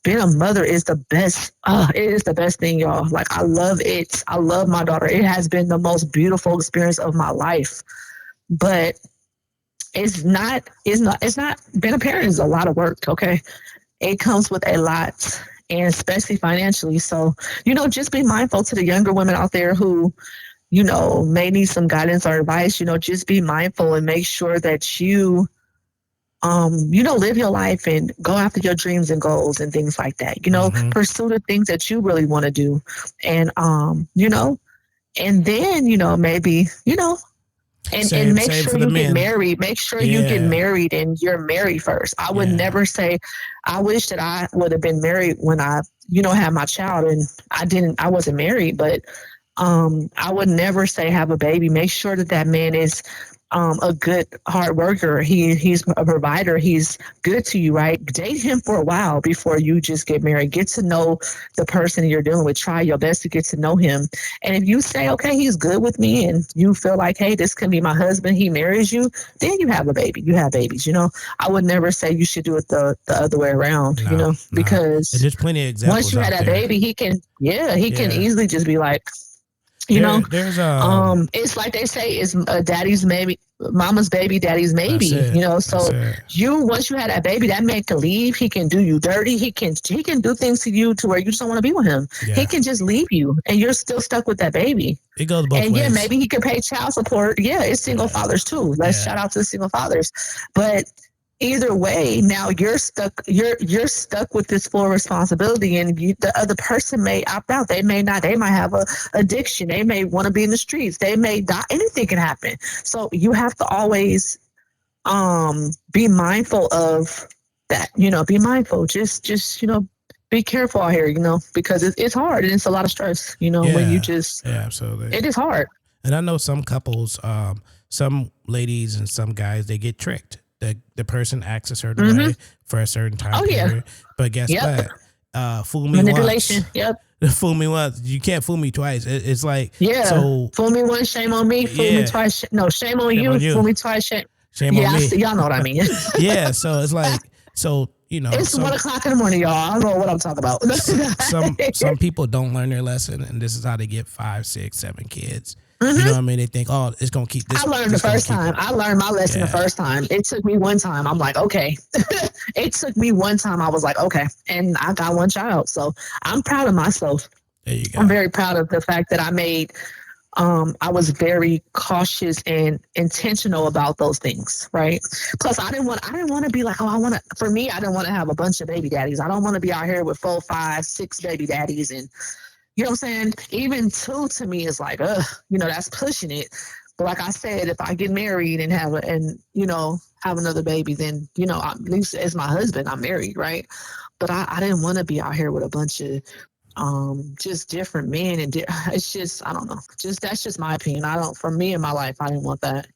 Being a mother is the best. It is the best thing, y'all. Like, I love it. I love my daughter. It has been the most beautiful experience of my life. But it's not, being a parent is a lot of work. Okay. It comes with a lot, and especially financially. So, just be mindful to the younger women out there who, may need some guidance or advice. Just be mindful and make sure that you, live your life and go after your dreams and goals and things like that. Pursue the things that you really want to do. And, and then, maybe, and make sure you get married. Make sure you get married and you're married first. I would never say, I wish that I would have been married when I, had my child, and I wasn't married, but I would never say have a baby. Make sure that man is a good hard worker. He's a provider. He's good to you, right? Date him for a while before you just get married. Get to know the person you're dealing with. Try your best to get to know him. And if you say, okay, he's good with me, and you feel like, hey, this can be my husband, he marries you, then you have a baby. You have babies, I would never say you should do it the other way around, because and there's plenty of examples. once you had that baby, he can easily just be like, there's it's like they say, it's daddy's maybe, mama's baby, daddy's maybe. So once you had that baby, that man can leave. He can do you dirty. He can do things to you to where you just don't want to be with him. Yeah. He can just leave you, and you're still stuck with that baby. It goes both ways. And yeah, maybe he can pay child support. Yeah, it's single fathers too. Let's shout out to the single fathers. But either way, now you're stuck. You're stuck with this full responsibility, and the other person may opt out. They may not. They might have a addiction. They may want to be in the streets. They may die. Anything can happen. So you have to always be mindful of that. Be mindful. Just be careful out here. Because it's hard and it's a lot of stress. When you just absolutely, it is hard. And I know some couples, some ladies and some guys, they get tricked. The person acts a certain way for a certain time period. But guess what? Fool me Manipulation. Once. Fool me once. You can't fool me twice. It's like, so fool me once, shame on me. Fool me twice. No, shame on you. Fool me twice. Shame on me. Y'all know what I mean. So it's like, it's 1 o'clock in the morning, y'all. I don't know what I'm talking about. some people don't learn their lesson, and this is how they get 5, 6, 7 kids. You know what I mean? They think, oh, it's going to keep this. I learned the first time. I learned my lesson the first time. It took me one time. I'm like, okay. It took me one time. I was like, okay. And I got one child. So I'm proud of myself. There you go. I'm very proud of the fact that I was very cautious and intentional about those things, right? Plus, I didn't want to be like, for me, I didn't want to have a bunch of baby daddies. I don't want to be out here with 4, 5, 6 baby daddies, and you know what I'm saying? Even 2 to me is like, that's pushing it. But like I said, if I get married and have another baby, then, at least as my husband, I'm married, right? But I didn't want to be out here with a bunch of just different men, and it's just, I don't know, that's just my opinion. For me in my life, I didn't want that.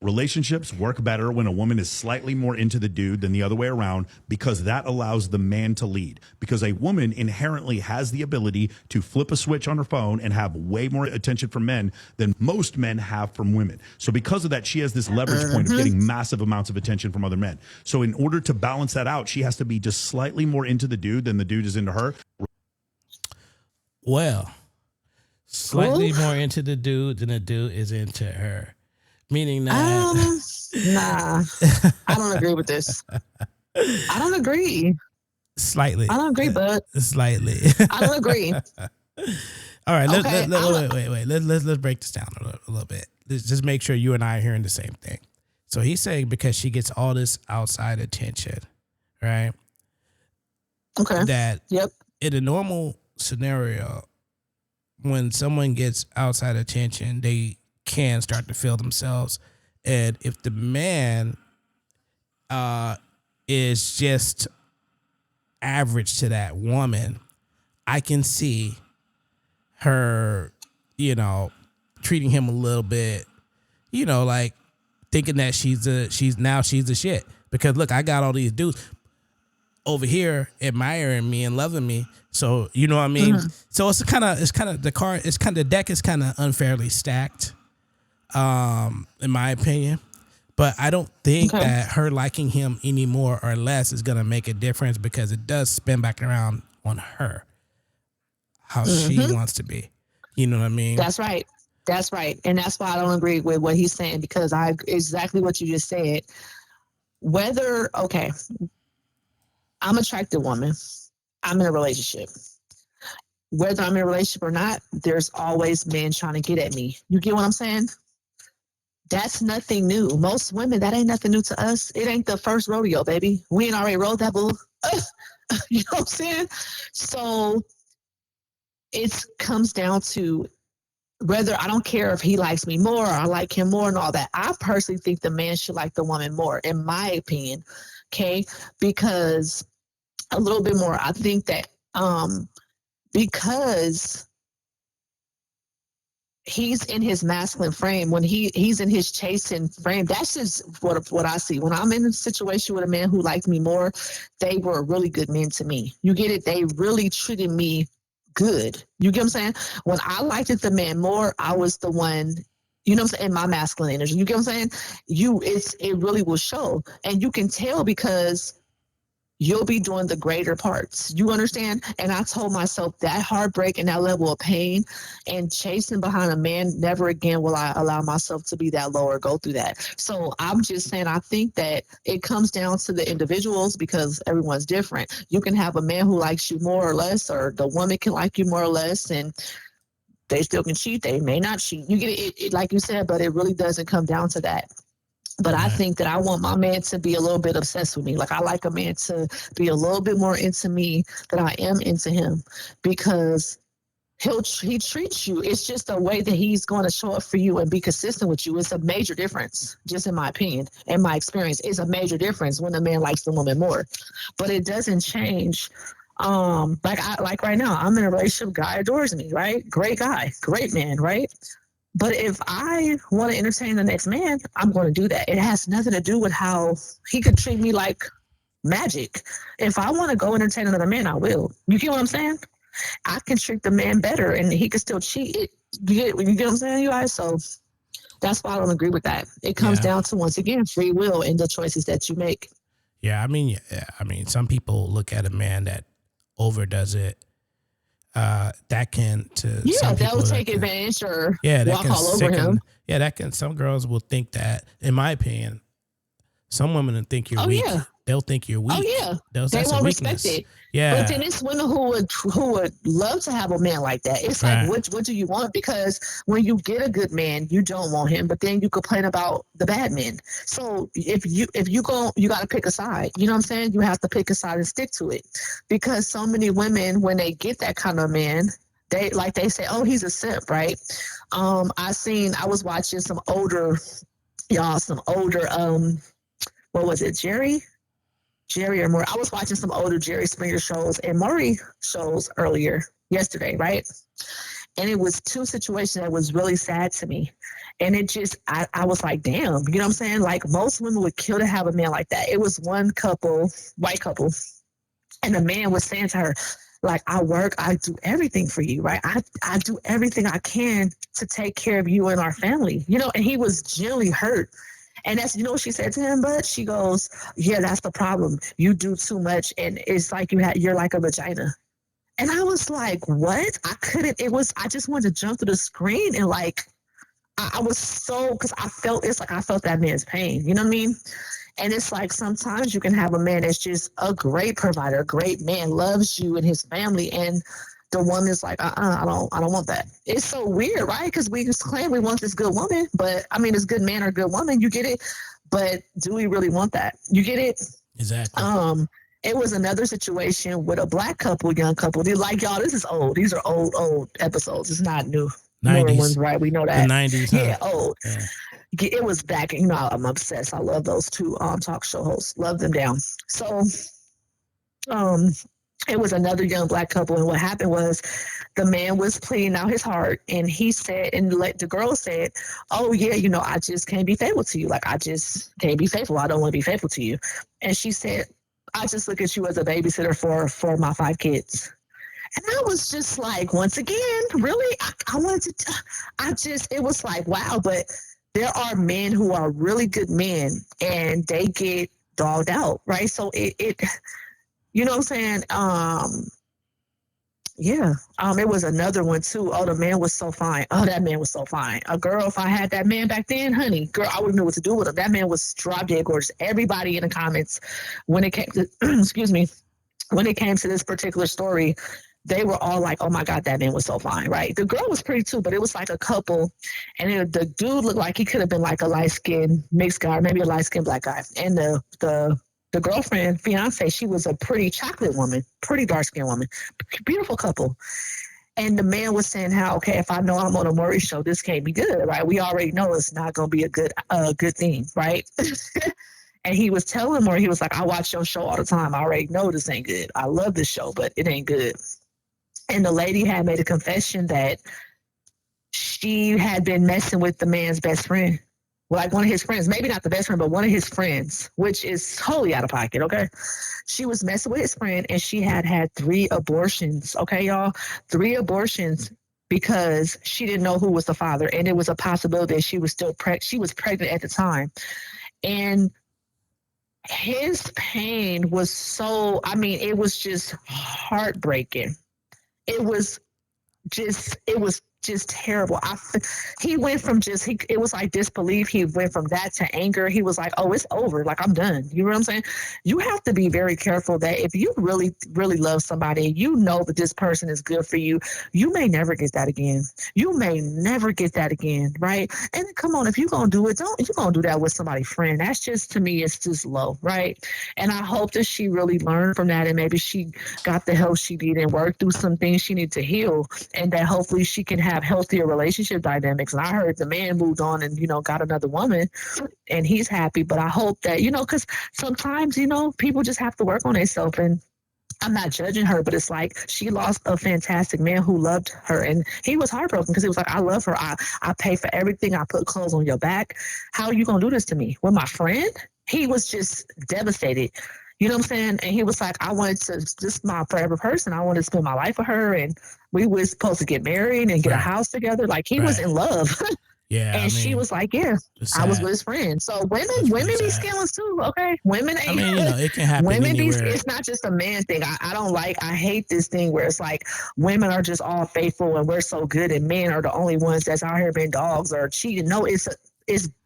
Relationships work better when a woman is slightly more into the dude than the other way around, because that allows the man to lead. Because a woman inherently has the ability to flip a switch on her phone and have way more attention from men than most men have from women. So because of that, she has this leverage point of getting massive amounts of attention from other men. So in order to balance that out, she has to be just slightly more into the dude than the dude is into her. Well, slightly more into the dude than the dude is into her. Meaning that nah, I don't agree with this. I don't agree. Slightly. I don't agree, bud. Slightly. I don't agree. All right, wait. Let's break this down a little bit. Let's just make sure you and I are hearing the same thing. So he's saying because she gets all this outside attention, right? Okay. That yep. In a normal scenario, when someone gets outside attention, they can start to feel themselves. And if the man is just average to that woman, I can see her, treating him a little bit, like thinking that she's the shit. Because look, I got all these dudes over here admiring me and loving me. So, you know what I mean? Mm-hmm. So the deck is kind of unfairly stacked. In my opinion, but I don't think that her liking him any more or less is going to make a difference, because it does spin back around on her, how she wants to be. You know what I mean? That's right. And that's why I don't agree with what he's saying, because exactly what you just said. I'm an attractive woman. I'm in a relationship. Whether I'm in a relationship or not, there's always men trying to get at me. You get what I'm saying? That's nothing new. Most women, that ain't nothing new to us. It ain't the first rodeo, baby. We ain't already rode that bull. You know what I'm saying? So it comes down to whether, I don't care if he likes me more or I like him more and all that. I personally think the man should like the woman more, in my opinion. Okay? Because a little bit more, I think that because he's in his masculine frame, when he's in his chasing frame, that's just what I see. When I'm in a situation with a man who liked me more, they were really good men to me. You get it? They really treated me good. You get what I'm saying? When I liked the man more, I was the one, you know what I'm saying, in my masculine energy. You get what I'm saying? It really will show. And you can tell because you'll be doing the greater parts. You understand? And I told myself that heartbreak and that level of pain and chasing behind a man, never again will I allow myself to be that low or go through that. So I'm just saying, I think that it comes down to the individuals, because everyone's different. You can have a man who likes you more or less, or the woman can like you more or less, and they still can cheat. They may not cheat. You get it, like you said, but it really doesn't come down to that. But I think that I want my man to be a little bit obsessed with me. Like, I like a man to be a little bit more into me than I am into him, because he treats you. It's just a way that he's going to show up for you and be consistent with you. It's a major difference, just in my opinion and my experience. It's a major difference when a man likes the woman more. But it doesn't change. Like right now, I'm in a relationship. Guy adores me, right? Great guy, great man, right? But if I want to entertain the next man, I'm going to do that. It has nothing to do with how he could treat me like magic. If I want to go entertain another man, I will. You get what I'm saying? I can treat the man better, and he can still cheat. You get what I'm saying, you guys? So that's why I don't agree with that. It comes down to, once again, free will and the choices that you make. Yeah, I mean, some people look at a man that overdoes it. That can they'll take advantage or walk all over him. Some girls will think that, in my opinion, some women will think you're weak. Yeah. They'll think you're weak. Oh yeah, they won't respect it. Yeah, but then it's women who would love to have a man like that. It's like, what do you want? Because when you get a good man, you don't want him, but then you complain about the bad men. So if you go, you got to pick a side. You know what I'm saying? You have to pick a side and stick to it, because so many women, when they get that kind of man, they say, oh, he's a simp, right? I was watching some older y'all, some older, what was it, Jerry or Maury. I was watching some older Jerry Springer shows and Maury shows earlier yesterday, right? And it was two situations that was really sad to me. And it just, I was like, damn, you know what I'm saying? Like most women would kill to have a man like that. It was one couple, white couple, and the man was saying to her, like, I work, I do everything for you, right? I do everything I can to take care of you and our family, you know, and he was genuinely hurt. And that's, you know what she said to him, but she goes, yeah, that's the problem. You do too much. And it's like you're like a vagina. And I was like, what? I couldn't, I just wanted to jump through the screen and like, I was so, because I felt that man's pain. You know what I mean? And it's like sometimes you can have a man that's just a great provider, a great man, loves you and his family, and the woman's like, I don't want that. It's so weird, right? Because we just claim we want this good woman, but I mean, this good man or good woman, you get it. But do we really want that? You get it? Exactly. It was another situation with a black couple, young couple. They're like, y'all, this is old. These are old episodes. It's not new. 90s. Newer ones, right? We know that. The 90s, huh? Yeah, old. Yeah. It was back, you know, I'm obsessed. I love those two talk show hosts. Love them down. So it was another young black couple, and what happened was the man was pleading out his heart, and he said, and the girl said, oh yeah, you know, I just can't be faithful to you. Like, I just can't be faithful. I don't want to be faithful to you. And she said, I just look at you as a babysitter for my 5 kids. And I was just like, once again, really? I wanted to, it was like, wow. But there are men who are really good men and they get dogged out, right? So it you know what I'm saying? Yeah. It was another one too. Oh, the man was so fine. Oh, that man was so fine. A girl, if I had that man back then, honey, girl, I wouldn't know what to do with him. That man was drop dead gorgeous. Everybody in the comments, when it came to, excuse me, when it came to this particular story, they were all like, oh my God, that man was so fine, right? The girl was pretty too, but it was like a couple. And the dude looked like he could have been like a light-skinned mixed guy, maybe a light-skinned black guy. And the girlfriend, fiance, she was a pretty chocolate woman, pretty dark-skinned woman, beautiful couple. And the man was saying how, okay, if I know I'm on a Maury show, this can't be good, right? We already know it's not going to be a good thing, right? And he was telling her, he was like, I watch your show all the time. I already know this ain't good. I love this show, but it ain't good. And the lady had made a confession that she had been messing with the man's best friend. Well, like one of his friends, maybe not the best friend, but one of his friends, which is totally out of pocket, okay? She was messing with his friend, and she had 3 abortions, okay, y'all? 3 abortions because she didn't know who was the father, and it was a possibility that she was still she was pregnant at the time. And his pain was so, I mean, it was just heartbreaking. It was just terrible. He went from it was like disbelief. He went from that to anger. He was like, oh, it's over. Like, I'm done. You know what I'm saying? You have to be very careful that if you really, really love somebody, you know that this person is good for you, you may never get that again. You may never get that again, right? And come on, if you're going to do it, you're going to do that with somebody's friend. That's just, to me, it's just low, right? And I hope that she really learned from that, and maybe she got the help she needed and worked through some things she needed to heal, and that hopefully she can have healthier relationship dynamics. And I heard the man moved on and, you know, got another woman, and he's happy. But I hope that, you know, because sometimes, you know, people just have to work on themselves. And I'm not judging her, but it's like she lost a fantastic man who loved her, and he was heartbroken because he was like, I love her. I pay for everything. I put clothes on your back. How are you going to do this to me? With my friend? He was just devastated. You know what I'm saying? And he was like, I wanted to, just my forever person. I wanted to spend my life with her, and we were supposed to get married and get a house together. Like, he was in love. Yeah. And she was like, yeah, I was with his friend. So women be scammers too, okay? Women ain't. I mean, you know, it can happen anywhere. It's not just a man thing. I hate this thing where it's like women are just all faithful and we're so good, and men are the only ones that's out here being dogs or cheating. No, it's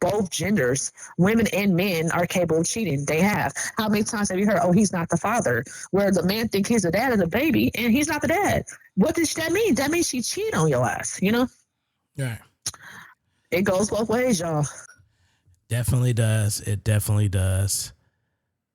both genders. Women and men are capable of cheating. They have. How many times have you heard, oh, he's not the father? Where the man thinks he's the dad of the baby and he's not the dad. What does that mean? That means she cheated on your ass, you know? Yeah. It goes both ways, y'all. Definitely does. It definitely does.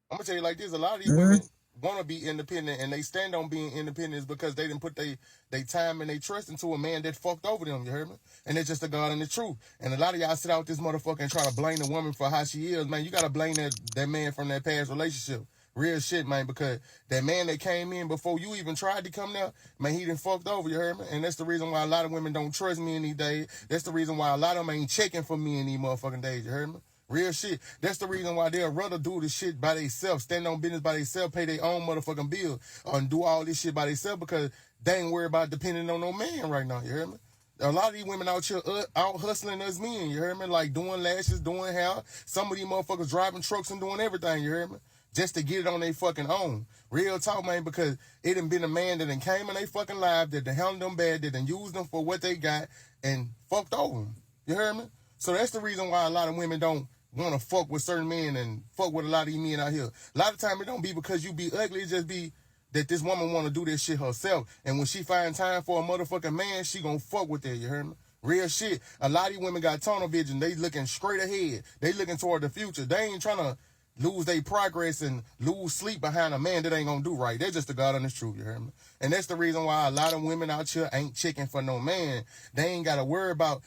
I'm gonna tell you like this: a lot of these women want to be independent and they stand on being independent is because they didn't put they time and they trust into a man that fucked over them, you heard me? And it's just the God and the truth. And a lot of y'all sit out this motherfucker and try to blame the woman for how she is, man. You got to blame that man from that past relationship. Real shit, man, because that man that came in before you even tried to come there, man, he done fucked over, you heard me? And that's the reason why a lot of women don't trust me in these days. That's the reason why a lot of them ain't checking for me in these motherfucking days, you heard me? Real shit. That's the reason why they'll rather do the shit by themselves, stand on business by themselves, pay their own motherfucking bill, and do all this shit by themselves because they ain't worried about depending on no man right now, you heard me? A lot of these women out here out hustling us men, you heard me? Like doing lashes, doing hair. Some of these motherfuckers driving trucks and doing everything, you heard me? Just to get it on their fucking own. Real talk, man, because it done been a man that done came in their fucking life, that done handled them bad, that done used them for what they got, and fucked over them. You heard me? So that's the reason why a lot of women don't want to fuck with certain men and fuck with a lot of these men out here. A lot of time it don't be because you be ugly, it just be that this woman want to do this shit herself. And when she find time for a motherfucking man, she gonna fuck with that, you heard me? Real shit. A lot of these women got tunnel vision. They looking straight ahead. They looking toward the future. They ain't trying to lose their progress and lose sleep behind a man that ain't gonna do right. They're just the God honest truth, you heard me? And that's the reason why a lot of women out here ain't checking for no man. They ain't gotta worry about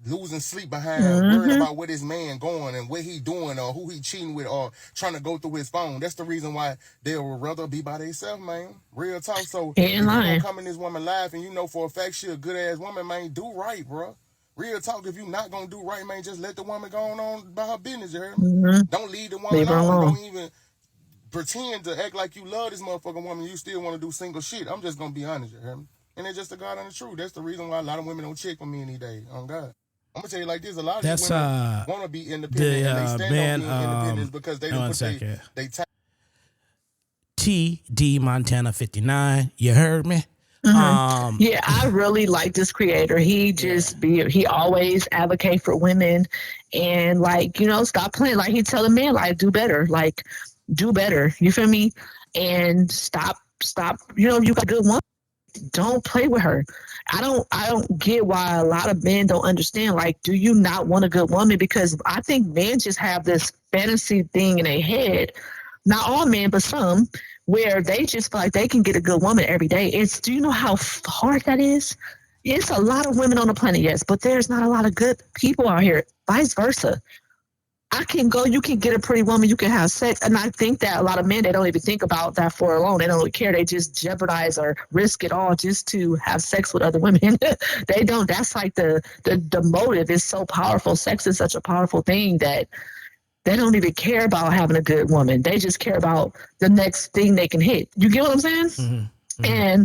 losing sleep behind, worrying about where this man going and what he doing or who he cheating with or trying to go through his phone. That's the reason why they would rather be by themselves, man. Real talk. So if you gonna come in this woman life and you know for a fact she a good ass woman, man, do right, bro. Real talk. If you not gonna do right, man, just let the woman go on by her business, you heard me? Don't leave the woman alone. Don't even pretend to act like you love this motherfucking woman. You still want to do single shit. I'm just gonna be honest, you heard me? And it's just the God and the truth. That's the reason why a lot of women don't check with me any day. On God. I'm gonna tell you like this: a lot of these women want to be independent, and they stand on being independent because they don't put they time. TD Montana 59. You heard me? Yeah, I really like this creator. He just he always advocate for women, and like stop playing. Like he tell the man like do better, like do better. You feel me? And stop. You got a good woman. Don't play with her. I don't get why a lot of men don't understand. Like, do you not want a good woman? Because I think men just have this fantasy thing in their head. Not all men, but some, where they just feel like they can get a good woman every day. Do you know how hard that is? It's a lot of women on the planet, yes, but there's not a lot of good people out here. Vice versa. You can get a pretty woman, you can have sex. And I think that a lot of men, they don't even think about that for alone. They don't really care. They just jeopardize or risk it all just to have sex with other women. They don't. That's like the motive is so powerful. Sex is such a powerful thing that they don't even care about having a good woman. They just care about the next thing they can hit. You get what I'm saying? Mm-hmm. Mm-hmm.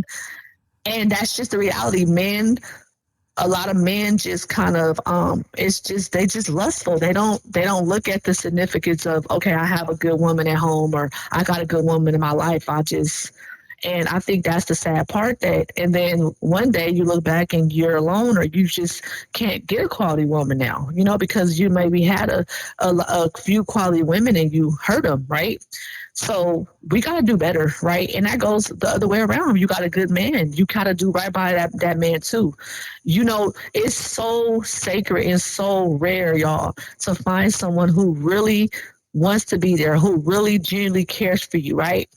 And that's just the reality. Men, a lot of men just kind of they just lustful. They don't look at the significance of, okay, I have a good woman at home or I got a good woman in my life. And I think that's the sad part and then one day you look back and you're alone or you just can't get a quality woman now, because you maybe had a few quality women and you hurt them, right? So we got to do better, right? And that goes the other way around. You got a good man. You got to do right by that man too. It's so sacred and so rare, y'all, to find someone who really wants to be there, who really genuinely cares for you, right?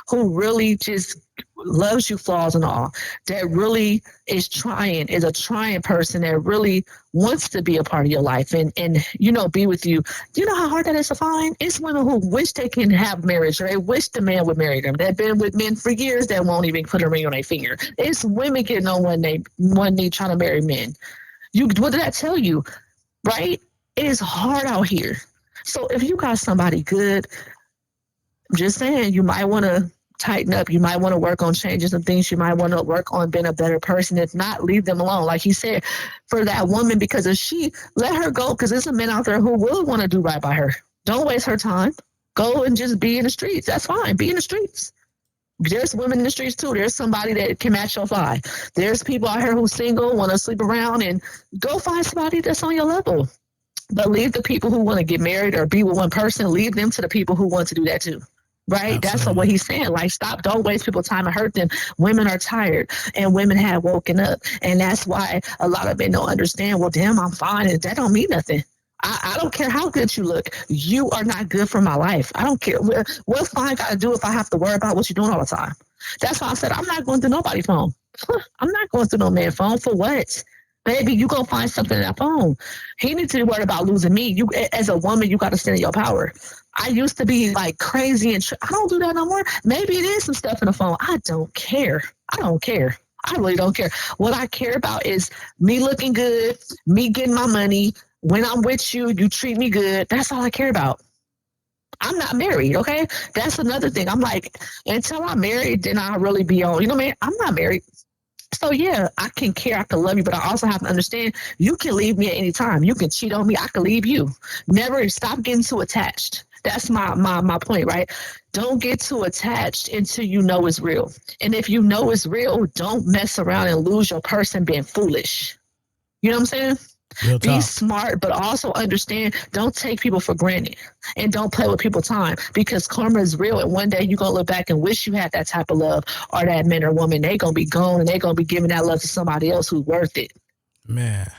Who really just loves you flaws and all, that really is a trying person that really wants to be a part of your life and be with you. You know how hard that is to find? It's women who wish they can have marriage or they wish the man would marry them. They've been with men for years that won't even put a ring on their finger. It's women getting on one knee trying to marry men. What did that tell you? Right? It is hard out here. So if you got somebody good, I'm just saying you might want to tighten up. You might want to work on changing some things. You might want to work on being a better person. If not, leave them alone. Like he said, for that woman, because if she let her go, because there's some men out there who will want to do right by her. Don't waste her time. Go and just be in the streets. That's fine. Be in the streets. There's women in the streets too. There's somebody that can match your fly. There's people out here who's single, want to sleep around, and go find somebody that's on your level. But leave the people who want to get married or be with one person, leave them to the people who want to do that too. Right? Absolutely. That's what he's saying. Like, stop. Don't waste people's time and hurt them. Women are tired and women have woken up. And that's why a lot of men don't understand, well, damn, I'm fine. And that don't mean nothing. I don't care how good you look. You are not good for my life. I don't care. What's fine got to do if I have to worry about what you're doing all the time? That's why I said I'm not going through nobody's phone. I'm not going through no man's phone for what? Baby, you go find something in that phone. He needs to be worried about losing me. You, as a woman, you got to stand in your power. I used to be like crazy and I don't do that no more. Maybe it is some stuff in the phone. I don't care. I don't care. I really don't care. What I care about is me looking good, me getting my money. When I'm with you, you treat me good. That's all I care about. I'm not married, okay? That's another thing. I'm like, until I'm married, then I'll really be on. You know what I mean? I'm not married. So yeah, I can care, I can love you, but I also have to understand you can leave me at any time. You can cheat on me, I can leave you. Never stop getting too attached. That's my point, right? Don't get too attached until you know it's real. And if you know it's real, don't mess around and lose your person being foolish. You know what I'm saying? Real Be talk. smart, but also understand, don't take people for granted and don't play with people's time because karma is real. And one day you're going to look back and wish you had that type of love or that man or woman. They're going to be gone and they're going to be giving that love to somebody else who's worth it. Man,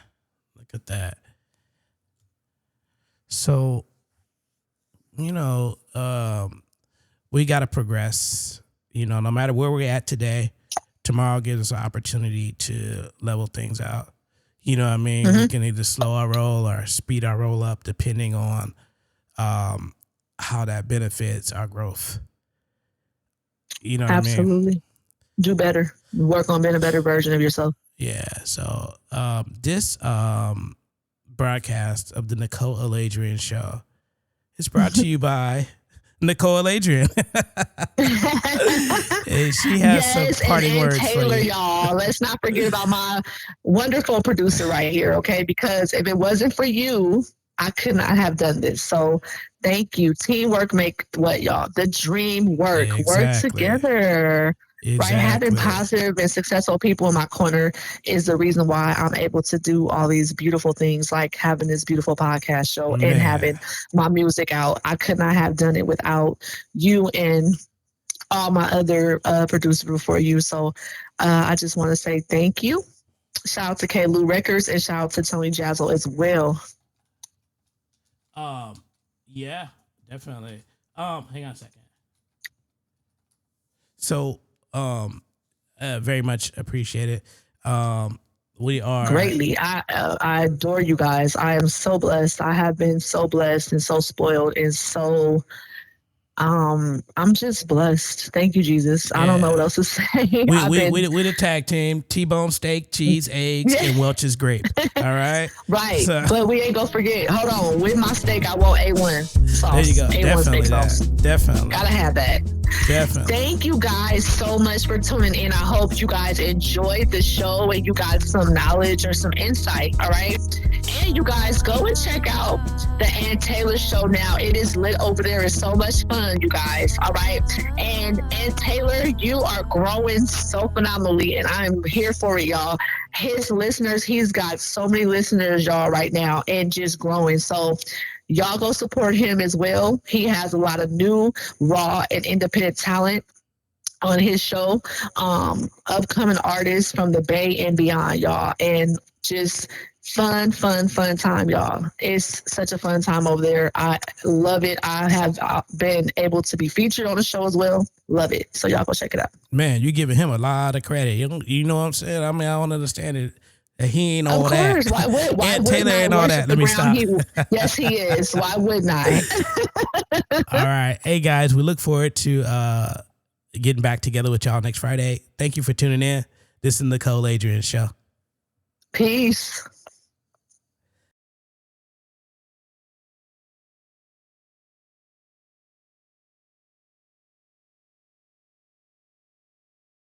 look at that. So, you know, we got to progress. You know, no matter where we're at today, tomorrow gives us an opportunity to level things out. You know what I mean? We can either slow our roll or speed our roll up depending on how that benefits our growth. You know what I mean? Absolutely. Do better. Work on being a better version of yourself. Yeah. So this broadcast of the Nicole Aladrian Show is brought to you by Nicole Aladrian. And she has some parting words Taylor, for you. y'all. Let's not forget about my wonderful producer right here, okay? Because if it wasn't for you, I could not have done this. So thank you. Teamwork make what, y'all? The dream work. Work Exactly. together. Right? Having Exactly. positive and successful people in my corner is the reason why I'm able to do all these beautiful things, like having this beautiful podcast show Man. and having my music out. I could not have done it without you and all my other producers before you. So I just want to say thank you. Shout out to K. Lou Records and shout out to Tony Jazzo as well. Yeah, definitely. Hang on a second. So, very much appreciate it. We are Greatly. I adore you guys. I am so blessed. I have been so blessed and so spoiled and so I'm just blessed. Thank you, Jesus. I don't know what else to say. We the tag team: T-bone steak, cheese, eggs, and Welch's grape. All right, right. So, but we ain't gonna forget. Hold on, with my steak, I want A1 sauce. there you go. A1 Definitely steak that. sauce. Definitely. Gotta have that. Definitely. Thank you guys so much for tuning in. I hope you guys enjoyed the show and you got some knowledge or some insight. All right. And you guys go and check out the Ann Taylor show now. It is lit over there. It's so much fun, you guys. All right. And Ann Taylor, you are growing so phenomenally, and I'm here for it, y'all. His listeners, he's got so many listeners, y'all, right now, and just growing. So y'all go support him as well. He has a lot of new, raw, and independent talent on his show. Upcoming artists from the Bay and beyond, y'all. And just fun time, y'all. It's such a fun time over there. I love it. I have been able to be featured on the show as well. Love it. So y'all go check it out. Man, you giving him a lot of credit. You know what I'm saying? I mean, I don't understand it. He ain't all that. Of course. Why and would Taylor not ain't all that. Let me stop. Yes, he is. Why wouldn't I? All right. Hey, guys, we look forward to getting back together with y'all next Friday. Thank you for tuning in. This is the Nicole Aladrian Show. Peace.